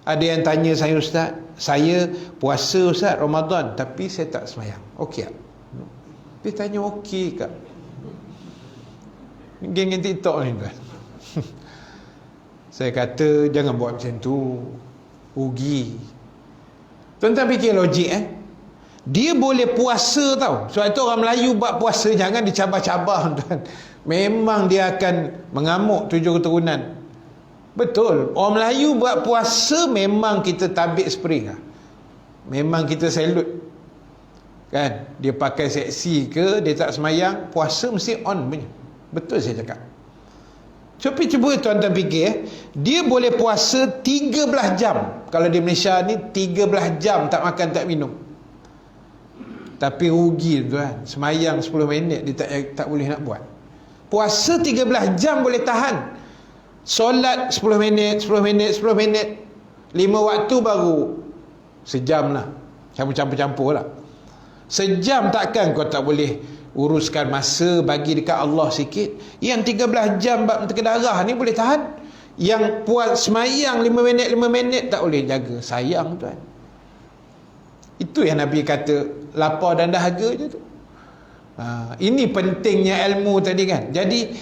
Ada yang tanya saya, Ustaz, saya puasa Ustaz Ramadan, tapi saya tak semayang. Okey tak? Dia tanya okey tak? Geng-geng TikTok ni tuan. Saya kata jangan buat macam tu. Rugi. Tuan-tuan fikir logik Dia boleh puasa tau. Sebab itu orang Melayu buat puasa jangan dicabar-cabar tuan. Memang dia akan mengamuk 7 keturunan. Betul. Orang Melayu buat puasa memang kita tabik spring lah. Memang kita salute. Kan? Dia pakai seksi ke, dia tak semayang, puasa mesti on punya. Betul saya cakap. Cuba tuan-tuan fikir dia boleh puasa 13 jam. Kalau di Malaysia ni 13 jam tak makan tak minum. Tapi rugi tuan, semayang 10 minit dia tak boleh nak buat. Puasa 13 jam boleh tahan. Solat 10 minit 10 minit 10 minit, 5 waktu baru sejam lah. Campur-campur lah. Sejam takkan kau tak boleh uruskan masa, bagi dekat Allah sikit. Yang 13 jam bab terkedarah ni boleh tahan. Yang puas semayang 5 minit tak boleh jaga. Sayang tuan. Itu yang Nabi kata lapar dan dahaga je tu. Ini pentingnya ilmu tadi kan. Jadi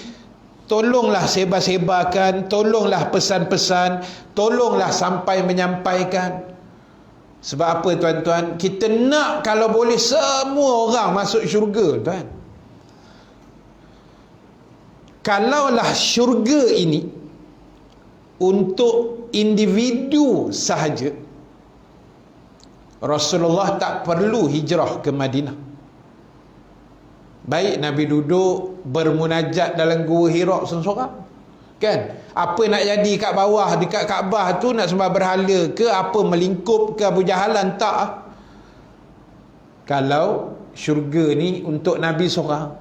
tolonglah sebar-sebarkan, tolonglah pesan-pesan, tolonglah sampai menyampaikan. Sebab apa tuan-tuan? Kita nak kalau boleh semua orang masuk syurga tuan. Kalaulah syurga ini untuk individu sahaja, Rasulullah tak perlu hijrah ke Madinah. Baik Nabi duduk bermunajat dalam gua Hira seorang-seorang, kan? Apa nak jadi kat bawah dekat Kaabah tu, nak sembah berhala ke apa, melingkup ke Abu Jahalan, tak. Kalau syurga ni untuk Nabi seorang.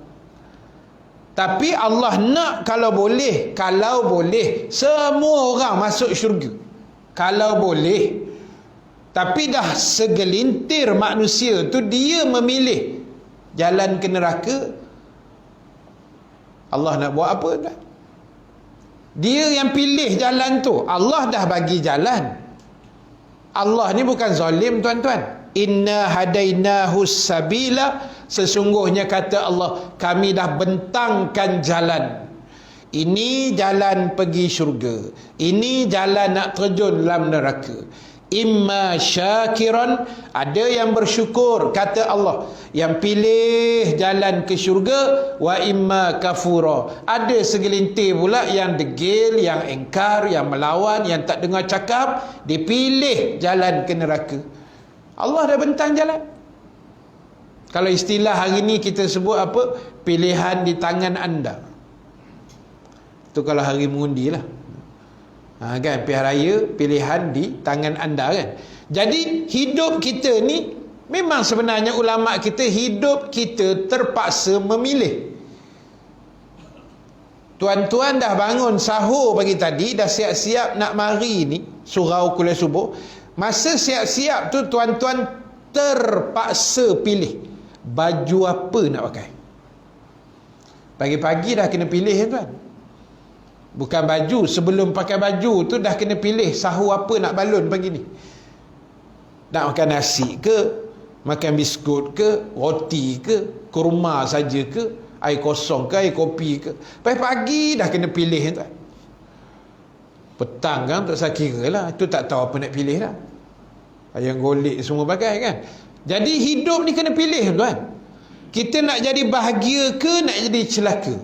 Tapi Allah nak kalau boleh semua orang masuk syurga. Kalau boleh. Tapi dah segelintir manusia tu dia memilih jalan ke neraka. Allah nak buat apa dah? Dia yang pilih jalan tu. Allah dah bagi jalan. Allah ni bukan zalim, tuan-tuan. Inna hadainahu sabila, sesungguhnya kata Allah, kami dah bentangkan jalan. Ini jalan pergi syurga, ini jalan nak terjun dalam neraka. Imma syakiran, ada yang bersyukur kata Allah, yang pilih jalan ke syurga. Wa imma kafura, ada segelintir pula yang degil, yang engkar, yang melawan, yang tak dengar cakap, dipilih jalan ke neraka. Allah dah bentang jalan. Kalau istilah hari ni kita sebut apa? Pilihan di tangan anda. Itu kalau hari mengundi lah. Kan, pilihan raya, pilihan di tangan anda, kan. Jadi hidup kita ni memang sebenarnya ulama kita, hidup kita terpaksa memilih. Tuan-tuan dah bangun sahur pagi tadi, dah siap-siap nak mari ni surau kuliah subuh. Masa siap-siap tu tuan-tuan terpaksa pilih baju apa nak pakai. Pagi-pagi dah kena pilih, tuan. Bukan baju, sebelum pakai baju tu dah kena pilih sahur apa nak balun pagi ni. Nak makan nasi ke, makan biskut ke, roti ke, kurma saja ke, air kosong ke, air kopi ke. Pagi-pagi dah kena pilih, tuan. Petang kan tak saya kira lah, itu tak tahu apa nak pilih lah. Ayam golek semua pakai, kan. Jadi hidup ni kena pilih, tuan. Kita nak jadi bahagia ke nak jadi celaka?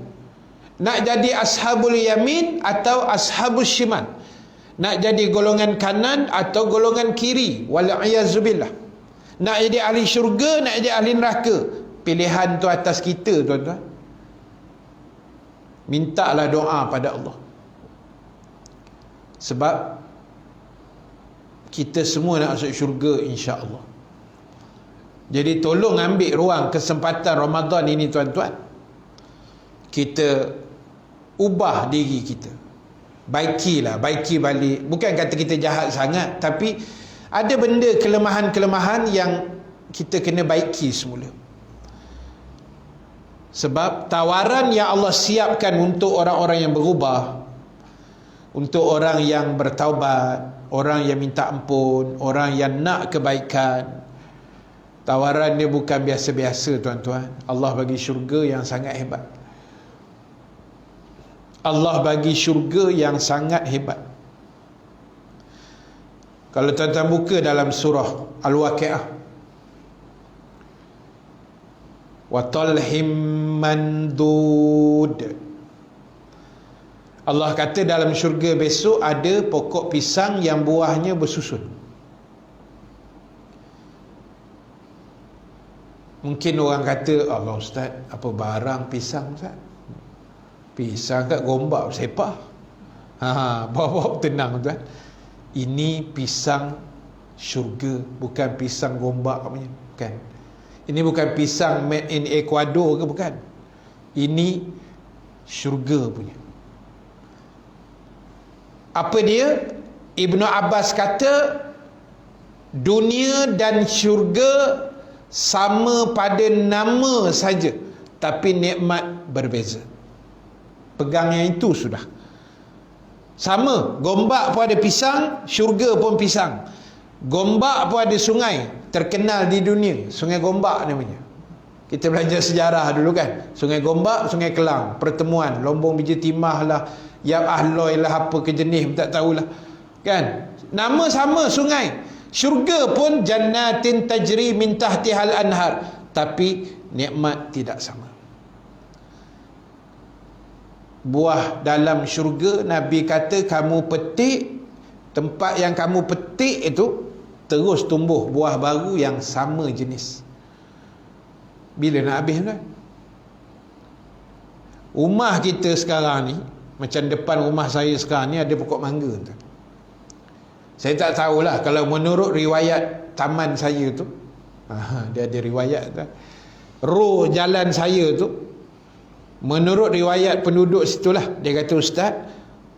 Nak jadi ashabul yamin atau ashabul shimal? Nak jadi golongan kanan atau golongan kiri? Wal'iyazubillah. Nak jadi ahli syurga, nak jadi ahli neraka? Pilihan tu atas kita, tuan-tuan. Mintalah doa pada Allah. Sebab kita semua nak masuk syurga, insya-Allah. Jadi tolong ambil ruang kesempatan Ramadan ini, tuan-tuan. Kita ubah diri kita. Baiki balik. Bukan kata kita jahat sangat, tapi ada benda kelemahan-kelemahan yang kita kena baiki semula. Sebab tawaran yang Allah siapkan untuk orang-orang yang berubah, untuk orang yang bertaubat, orang yang minta ampun, orang yang nak kebaikan, tawaran dia bukan biasa-biasa, tuan-tuan. Allah bagi syurga yang sangat hebat. Allah bagi syurga yang sangat hebat. Kalau tuan-tuan buka dalam surah Al-Waqi'ah, wa talhim mandud, Allah kata dalam syurga besok ada pokok pisang yang buahnya bersusun. Mungkin orang kata, Allah Ustaz, apa barang pisang, Ustaz? Pisang kat gombak sepah. Bawa tenang, tuan. Ini pisang syurga, bukan pisang gombak punya, bukan. Ini bukan pisang made in Ecuador ke, bukan. Ini syurga punya. Apa dia? Ibnu Abbas kata dunia dan syurga sama pada nama saja, tapi nikmat berbeza. Pegang yang itu sudah. Sama, Gombak pun ada pisang, syurga pun pisang. Gombak pun ada sungai terkenal di dunia, Sungai Gombak namanya. Kita belajar sejarah dulu, kan. Sungai Gombak, Sungai Kelang, pertemuan Lombong Biji Timah lah, Yab Ahloy lah, apa ke jenis tak tahulah, kan. Nama sama sungai. Syurga pun jannatin tajri min tahtihal anhar, tapi nikmat tidak sama. Buah dalam syurga, Nabi kata kamu petik, tempat yang kamu petik itu terus tumbuh buah baru yang sama jenis. Bila nak habis, tuan? Rumah kita sekarang ni, macam depan rumah saya sekarang ni ada pokok mangga tu. Saya tak tahulah kalau menurut riwayat taman saya tu, dia ada riwayat tu. Roh jalan saya tu, menurut riwayat penduduk situlah, dia kata, Ustaz,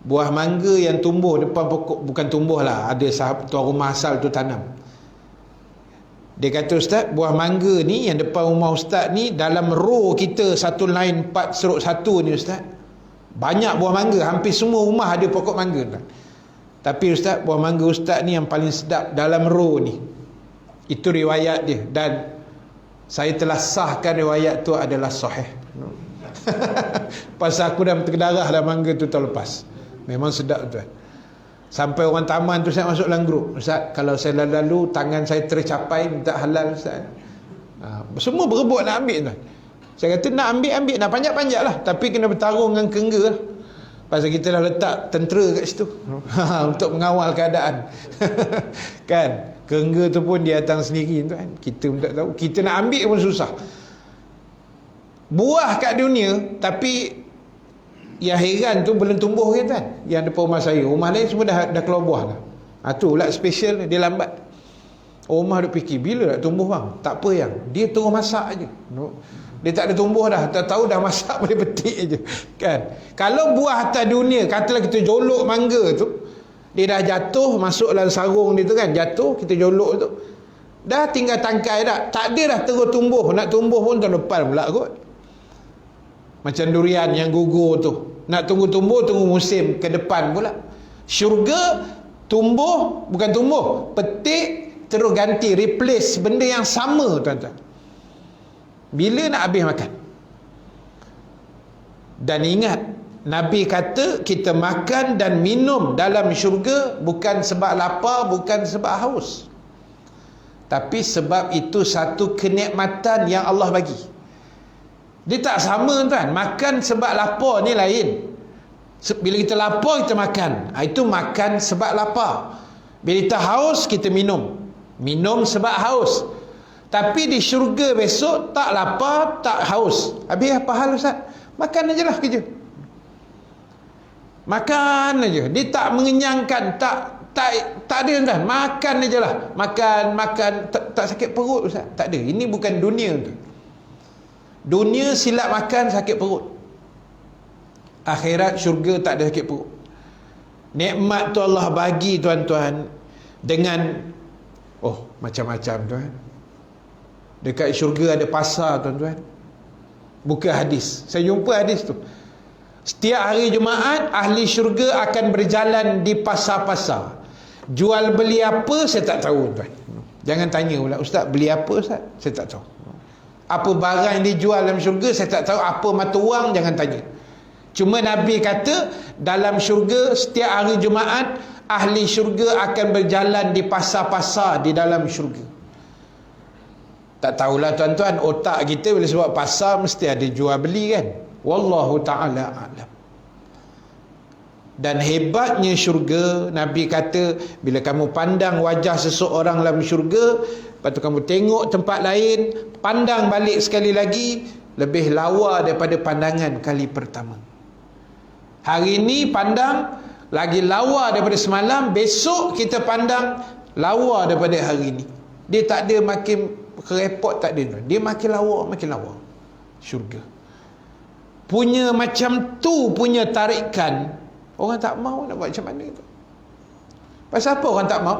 buah mangga yang tumbuh depan pokok, bukan tumbuh lah, ada tuan rumah asal tu tanam. Dia kata, Ustaz, buah mangga ni yang depan rumah Ustaz ni, dalam row kita satu line 4/1 ni Ustaz, banyak buah mangga, hampir semua rumah ada pokok mangga Ustaz. Tapi Ustaz, buah mangga Ustaz ni yang paling sedap dalam row ni. Itu riwayat dia, dan saya telah sahkan riwayat tu adalah sahih. Pasal aku dah terdarah dah mangga tu tahun lepas. Memang sedap tuan. Sampai orang taman tu saya masuk dalam grup, Ustaz, kalau saya lalu tangan saya tercapai, minta halal Ustaz. Semua berebut nak ambil tuan. Saya kata nak ambil, nak panjat-panjat lah, tapi kena bertarung dengan kengga lah. Pasal kita dah letak tentera kat situ untuk mengawal keadaan. Kan, kengga tu pun dia datang sendiri tuan. Kita pun tak tahu, kita nak ambil pun susah. Buah kat dunia, tapi yang heran tu belum tumbuh kan, yang depan rumah saya. Rumah lain semua dah keluar buah dah. Tu lah special dia lambat. Rumah duk fikir bila nak tumbuh bang. Tak apa yang dia terus masak aje. Dia tak ada tumbuh dah, tak tahu dah masak boleh petik aje. Kan? Kalau buah atas dunia, katalah kita jolok mangga tu, dia dah jatuh masuk dalam sarung dia tu kan, jatuh kita jolok tu. Dah tinggal tangkai dah. Tak ada dah terus tumbuh. Nak tumbuh pun tahun depan pula kot. Macam durian yang gugur tu, nak tunggu musim ke depan pula. Syurga tumbuh, bukan tumbuh, petik terus ganti, replace benda yang sama tuan-tuan. Bila nak habis makan. Dan ingat, Nabi kata kita makan dan minum dalam syurga bukan sebab lapar, bukan sebab haus, tapi sebab itu satu kenikmatan yang Allah bagi. Dia tak sama tuan. Makan sebab lapar ni lain. Bila kita lapar kita makan, itu makan sebab lapar. Bila kita haus kita minum, minum sebab haus. Tapi di syurga besok tak lapar, tak haus. Habis apa hal Ustaz? Makan aje lah kerja. Makan aja. Dia tak mengenyangkan, tak ada tuan. Makan aje lah. Makan tak sakit perut Ustaz. Tak ada. Ini bukan dunia tu. Dunia silap makan sakit perut. Akhirat syurga tak ada sakit perut. Nikmat tu Allah bagi tuan-tuan dengan macam-macam tuan. Dekat syurga ada pasar tuan-tuan. Buka hadis. Saya jumpa hadis tu. Setiap hari Jumaat ahli syurga akan berjalan di pasar-pasar. Jual beli apa saya tak tahu tuan. Jangan tanya pula, Ustaz beli apa Ustaz? Saya tak tahu. Apa barang yang dijual dalam syurga saya tak tahu. Apa mata wang jangan tanya. Cuma Nabi kata dalam syurga setiap hari Jumaat ahli syurga akan berjalan di pasar-pasar di dalam syurga. Tak tahulah tuan-tuan, otak kita bila sebab pasar mesti ada jual beli kan. Wallahu ta'ala a'lam. Dan hebatnya syurga, Nabi kata bila kamu pandang wajah seseorang dalam syurga, lepas tu kamu tengok tempat lain, pandang balik sekali lagi, lebih lawa daripada pandangan kali pertama. Hari ini pandang lagi lawa daripada semalam, besok kita pandang lawa daripada hari ini. Dia tak ada makin kerepot, tak ada. Dia makin lawa syurga. Punya macam tu punya tarikan. Orang tak mau nak buat macam mana tu. Pasal apa orang tak mau?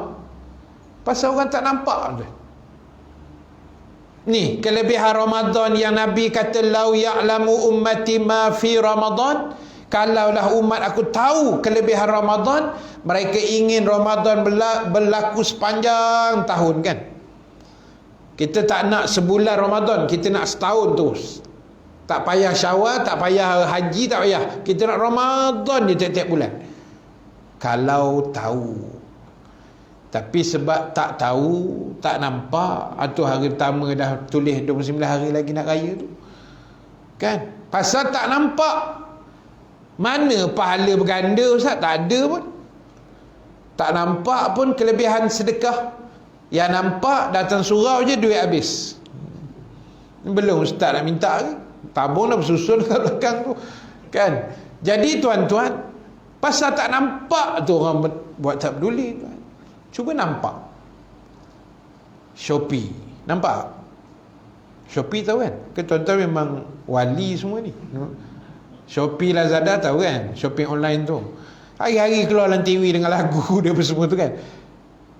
Pasal orang tak nampak tu. Ni kelebihan Ramadan yang Nabi kata lau ya'lamu ummati ma fi Ramadan. Kalaulah umat aku tahu kelebihan Ramadan, mereka ingin Ramadan berlaku sepanjang tahun kan. Kita tak nak sebulan Ramadan, kita nak setahun terus. Tak payah Syawal, tak payah haji, tak payah. Kita nak Ramadan je tiap-tiap bulan. Kalau tahu. Tapi sebab tak tahu, tak nampak, atau hari pertama dah tulis 29 hari lagi nak raya tu. Kan? Pasal tak nampak. Mana pahala berganda Ustaz? Tak ada pun. Tak nampak pun kelebihan sedekah. Yang nampak datang surau je duit habis. Belum Ustaz nak minta ke? Tabung dah bersusun kat belakang tu. Kan? Jadi tuan-tuan, pasal tak nampak tu orang buat tak peduli tuan. Cuba nampak Shopee, nampak Shopee tahu kan? Ke tuan-tuan memang wali semua ni. Shopee, Lazada tahu kan? Shopping online tu hari-hari keluar dalam TV dengan lagu dia semua tu kan.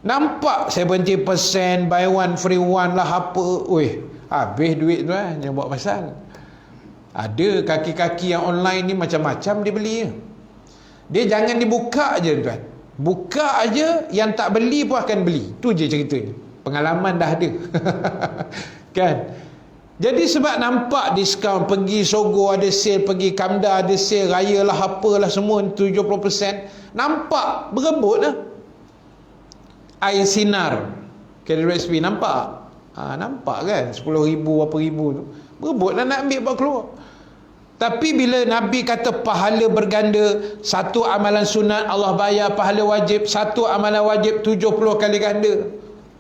Nampak 70% buy one free one lah apa. Oi, habis duit tu yang buat pasal. Ada kaki-kaki yang online ni macam-macam dia beli je. Dia jangan dibuka je tuan. Buka aja, yang tak beli pun akan beli. Tu je ceritanya. Pengalaman dah ada. Kan? Jadi sebab nampak diskaun, pergi Sogo ada sale, pergi Kamda ada sale, raya lah apalah semua 70%. Nampak berebut lah. Air sinar KWSP nampak. Nampak kan 10,000 apa ribu tu. Berebut lah nak ambil bawa keluar. Tapi bila Nabi kata pahala berganda, satu amalan sunat Allah bayar pahala wajib, satu amalan wajib 70 kali ganda,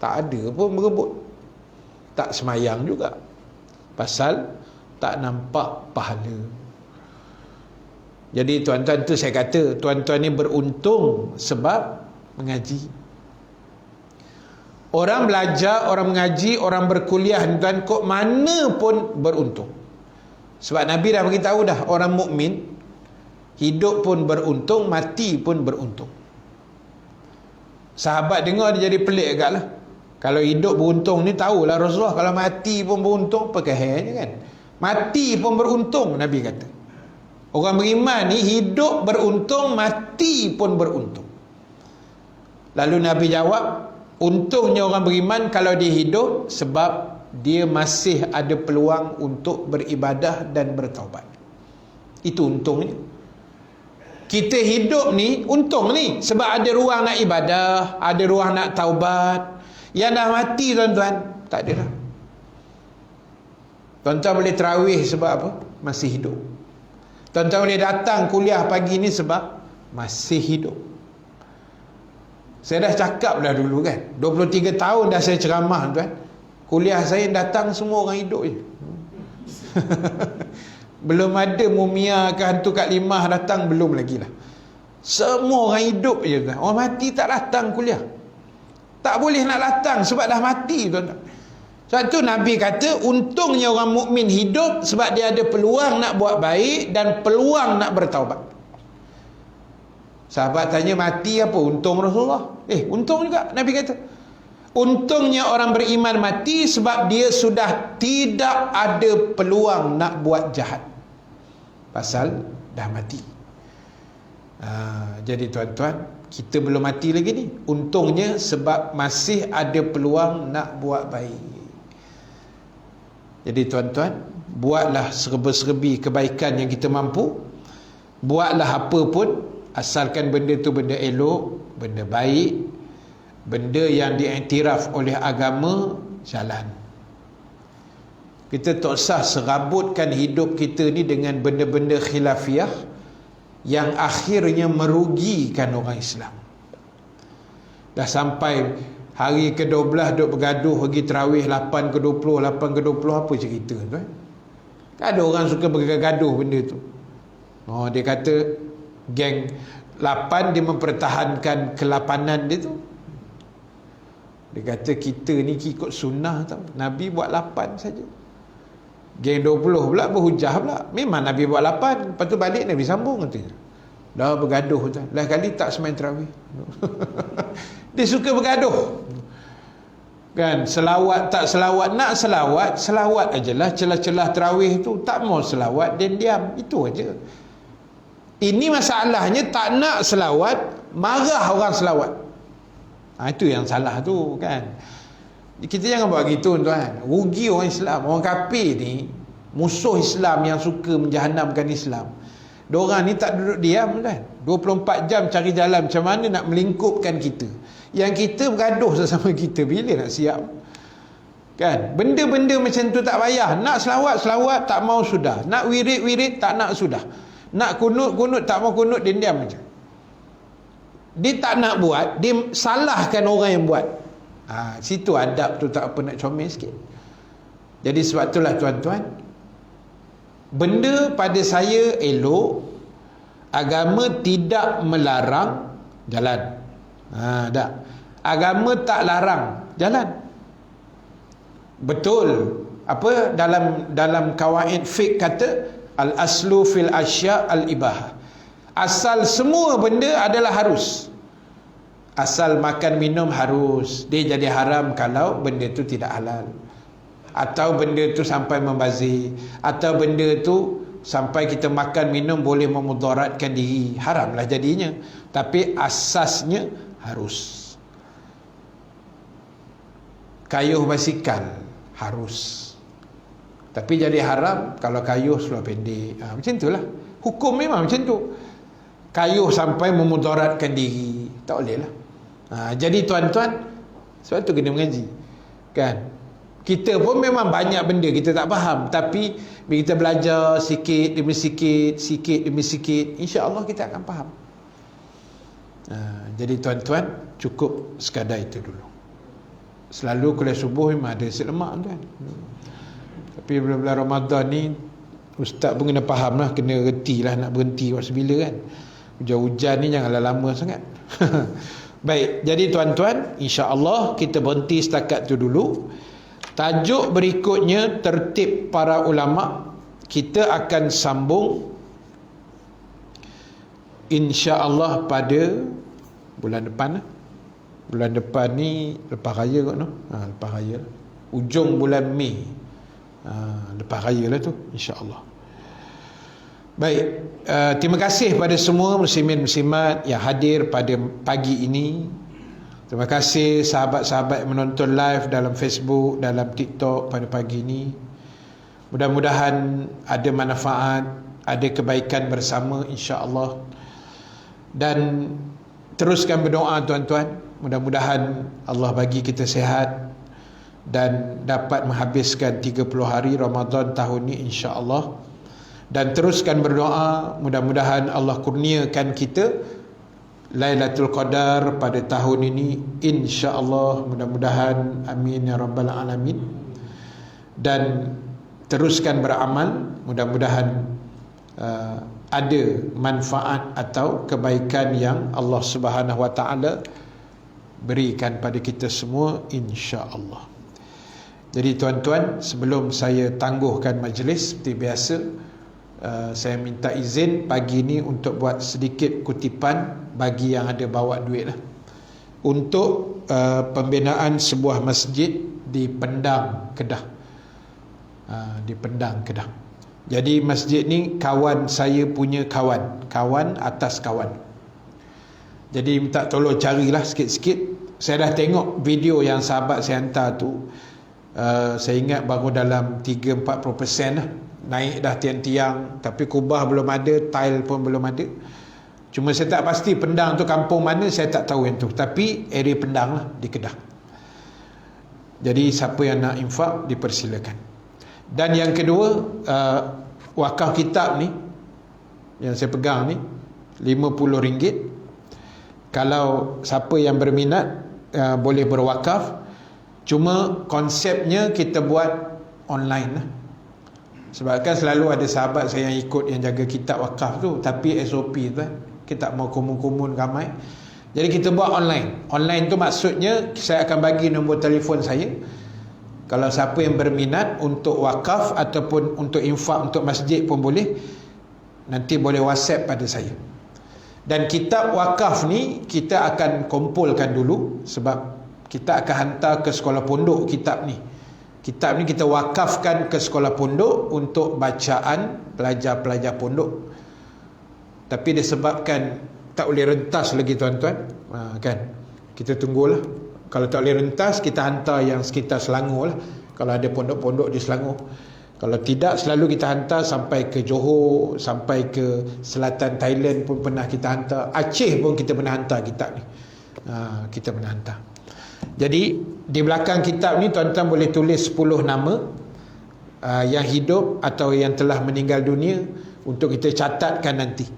tak ada pun berebut. Tak semayang juga, pasal tak nampak pahala. Jadi tuan-tuan tu saya kata, tuan-tuan ni beruntung sebab mengaji. Orang belajar, orang mengaji, orang berkuliah, tuan, kok mana pun beruntung. Sebab Nabi dah beritahu dah, orang mukmin hidup pun beruntung, mati pun beruntung. Sahabat dengar dia jadi pelik agak lah. Kalau hidup beruntung ni tahulah Rasulullah, kalau mati pun beruntung, perkehanya kan. Mati pun beruntung, Nabi kata. Orang beriman ni hidup beruntung, mati pun beruntung. Lalu Nabi jawab, untungnya orang beriman kalau dia hidup sebab dia masih ada peluang untuk beribadah dan bertaubat. Itu untungnya. Kita hidup ni untung ni sebab ada ruang nak ibadah, ada ruang nak taubat. Yang dah mati tuan-tuan, tak ada dah. Tuan-tuan boleh tarawih sebab apa? Masih hidup. Tuan-tuan boleh datang kuliah pagi ni sebab masih hidup. Saya dah cakap dah dulu kan, 23 tahun dah saya ceramah tuan. Kuliah saya datang semua orang hidup je. Belum ada mumia ke hantu Kak Limah datang, belum lagi lah. Semua orang hidup je tuan. Orang mati tak datang kuliah. Tak boleh nak datang sebab dah mati tuan. Sebab tu Nabi kata untungnya orang mukmin hidup sebab dia ada peluang nak buat baik dan peluang nak bertaubat. Sahabat tanya, mati apa untung Rasulullah? Untung juga Nabi kata. Untungnya orang beriman mati sebab dia sudah tidak ada peluang nak buat jahat, pasal dah mati. Jadi tuan-tuan, kita belum mati lagi ni. Untungnya sebab masih ada peluang nak buat baik. Jadi tuan-tuan, buatlah serba-serbi kebaikan yang kita mampu. Buatlah apa pun, asalkan benda tu benda elok, benda baik, benda yang diiktiraf oleh agama, jalan. Kita tak usah serabutkan hidup kita ni dengan benda-benda khilafiyah yang akhirnya merugikan orang Islam. Dah sampai hari ke-12 duk bergaduh pergi tarawih 8 ke 20, 8 ke 20, apa cerita tuan? Ada orang suka bergaduh benda tu. Dia kata geng 8 dia mempertahankan ke-8an dia tu. Dia kata kita ni ikut sunnah tau. Nabi buat 8 saja. Geng 20 pula berhujah pula. Memang Nabi buat 8. Lepas tu balik Nabi sambung katanya. Dah bergaduh tu. Lain kali tak semain tarawih. Dia suka bergaduh. Kan, selawat tak selawat. Nak selawat, selawat ajalah. Celah-celah tarawih tu tak mau selawat, dia diam. Itu aja. Ini masalahnya tak nak selawat, marah orang selawat. Itu yang salah tu kan. Kita jangan buat gitu tuan. Rugi orang Islam. Orang kafir ni musuh Islam yang suka menjahanamkan Islam. Diorang ni tak duduk diam kan. 24 jam cari jalan macam mana nak melingkupkan kita. Yang kita bergaduh sesama kita, bila nak siap? Kan? Benda-benda macam tu tak payah. Nak selawat tak mau sudah. Nak wirid tak nak sudah. Nak kunut tak mau kunut, dia diam macam. Dia tak nak buat, dia salahkan orang yang buat. Situ adab tu tak apa nak comel sikit. Jadi sebab itulah tuan-tuan, benda pada saya elok, Agama tidak melarang, jalan. Tak. Agama tak larang, jalan. Betul. Apa dalam kawaid fiqh kata al aslu fil asya al ibahah. Asal semua benda adalah harus. Asal makan minum harus. Dia jadi haram kalau benda tu tidak halal, atau benda tu sampai membazir, atau benda tu sampai kita makan minum boleh memudaratkan diri, haramlah jadinya. Tapi asasnya harus. Kayuh basikal harus, tapi jadi haram kalau kayuh seluar pendek. Macam itulah hukum, memang macam tu. Kayuh sampai memudaratkan diri, tak boleh lah. Jadi tuan-tuan, sebab tu kena mengaji, kan? Kita pun memang banyak benda kita tak faham, tapi bila kita belajar sikit demi sikit, sikit demi sikit, insya-Allah kita akan faham. Jadi tuan-tuan, cukup sekadar itu dulu. Selalu kuliah subuh memang ada nasi lemak, tuan. Tapi bulan-bulan Ramadan ni ustaz pun kena faham lah, kena reti lah nak berhenti waktu bila, kan. Hujan-hujan ni janganlah lama sangat. Baik, jadi tuan-tuan, insya-Allah kita berhenti setakat tu dulu. Tajuk berikutnya, tertib para ulama, kita akan sambung insya-Allah pada bulan depan. Bulan depan ni lepas raya kot, no? Lepas raya, ujung bulan Mei, lepas raya lah tu, insya-Allah. Baik, terima kasih pada semua muslimin-muslimat yang hadir pada pagi ini. Terima kasih sahabat-sahabat yang menonton live dalam Facebook, dalam TikTok pada pagi ini. Mudah-mudahan ada manfaat, ada kebaikan bersama, insya-Allah. Dan teruskan berdoa, tuan-tuan. Mudah-mudahan Allah bagi kita sihat dan dapat menghabiskan 30 hari Ramadan tahun ini, insya-Allah. Dan teruskan berdoa, mudah-mudahan Allah kurniakan kita Lailatul Qadar pada tahun ini, insya-Allah. Mudah-mudahan, amin ya rabbal alamin. Dan teruskan beramal, mudah-mudahan ada manfaat atau kebaikan yang Allah Subhanahu wa taala berikan pada kita semua, insya-Allah. Jadi tuan-tuan, sebelum saya tangguhkan majlis seperti biasa, saya minta izin pagi ini untuk buat sedikit kutipan bagi yang ada bawa duit lah, untuk pembinaan sebuah masjid di Pendang, Kedah. Di Pendang, Kedah. Jadi masjid ni kawan saya punya kawan atas kawan. Jadi minta tolong carilah sikit-sikit. Saya dah tengok video yang sahabat saya hantar tu. Saya ingat baru dalam 3-40% lah. Naik dah tiang-tiang, tapi kubah belum ada, tile pun belum ada. Cuma saya tak pasti Pendang tu kampung mana, saya tak tahu yang tu. Tapi area Pendang lah, di Kedah. Jadi siapa yang nak infak, dipersilakan. Dan yang kedua, wakaf kitab ni yang saya pegang ni RM50. Kalau siapa yang berminat, boleh berwakaf. Cuma konsepnya kita buat online lah. Sebab kan selalu ada sahabat saya yang ikut, yang jaga kitab wakaf tu, tapi SOP tu kita tak mau kumun-kumun ramai. Jadi kita buat online. Online tu maksudnya saya akan bagi nombor telefon saya. Kalau siapa yang berminat untuk wakaf ataupun untuk infak untuk masjid pun boleh, nanti boleh WhatsApp pada saya. Dan kitab wakaf ni kita akan kumpulkan dulu, sebab kita akan hantar ke sekolah pondok kitab ni. Kitab ni kita wakafkan ke sekolah pondok untuk bacaan pelajar-pelajar pondok. Tapi disebabkan tak boleh rentas lagi, tuan-tuan, kan, kita tunggulah. Kalau tak boleh rentas, kita hantar yang sekitar Selangor lah, kalau ada pondok-pondok di Selangor. Kalau tidak, selalu kita hantar sampai ke Johor, sampai ke selatan Thailand pun pernah kita hantar. Aceh pun kita pernah hantar kitab ni. Kita pernah hantar. Jadi di belakang kitab ni tuan-tuan boleh tulis 10 nama yang hidup atau yang telah meninggal dunia, untuk kita catatkan nanti.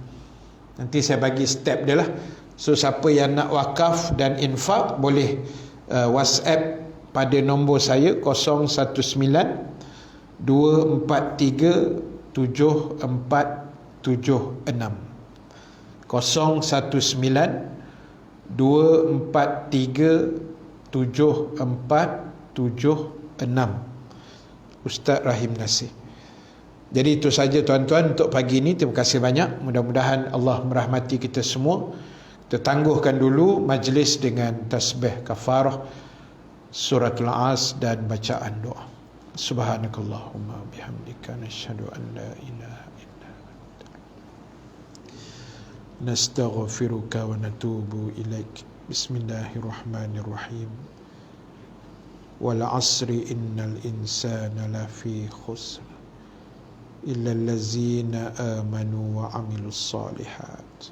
Nanti saya bagi step dia lah. So siapa yang nak wakaf dan infak boleh WhatsApp pada nombor saya 019 243 7476. 019 243 7476. Ustaz Rahim Nasir. Jadi itu saja tuan-tuan untuk pagi ini. Terima kasih banyak. Mudah-mudahan Allah merahmati kita semua. Kita tangguhkan dulu majlis dengan tasbih kafarah, suratul As dan bacaan doa. Subhanakallahumma bihamdika nashhadu an la ilaha illa anta nastaghfiruka wa natubu ilaik. Bismillahirrahmanirrahim. Wal 'asri innal insana lafi khusr illa allazina amanu wa 'amilus solihat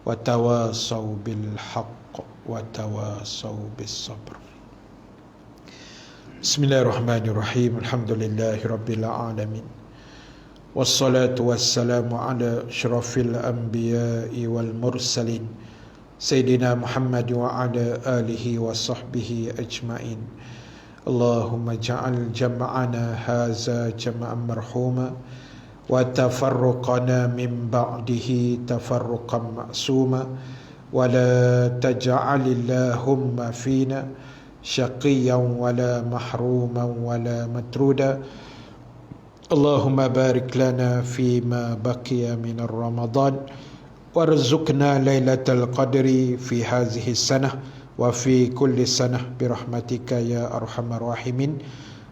wa tawasaw bil haqq wa tawasaw bis sabr. Bismillahirrahmanirrahim. Alhamdulillahi rabbil alamin. Wassalatu wassalamu ala asyrafil anbiya'i wal mursalin Sayyidina Muhammad wa ala alihi wa sahbihi ajma'in. Allahumma ja'al jam'ana haza jam'an marhuma wa tafarruqana min ba'dihi tafarruqan ma'suma wa la taj'alillahumma fina syaqiyan wa la mahruman wa la matruda. Allahumma barik lana fima baqiya min Ramadan warzuqna lailatal qadri fi hadhihi sanah wa fi kulli sanah birahmatika ya arhamar rahimin.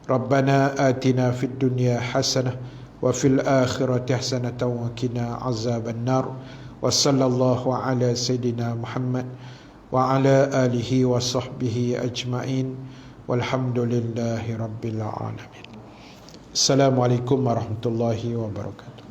Rabbana atina fid dunya hasanah wa fil akhirati hasanatan wa qina azaban nar. Wa sallallahu ala sayidina Muhammad wa ala alihi wa sahbihi ajma'in walhamdulillahi rabbil alamin. Assalamualaikum warahmatullahi wabarakatuh.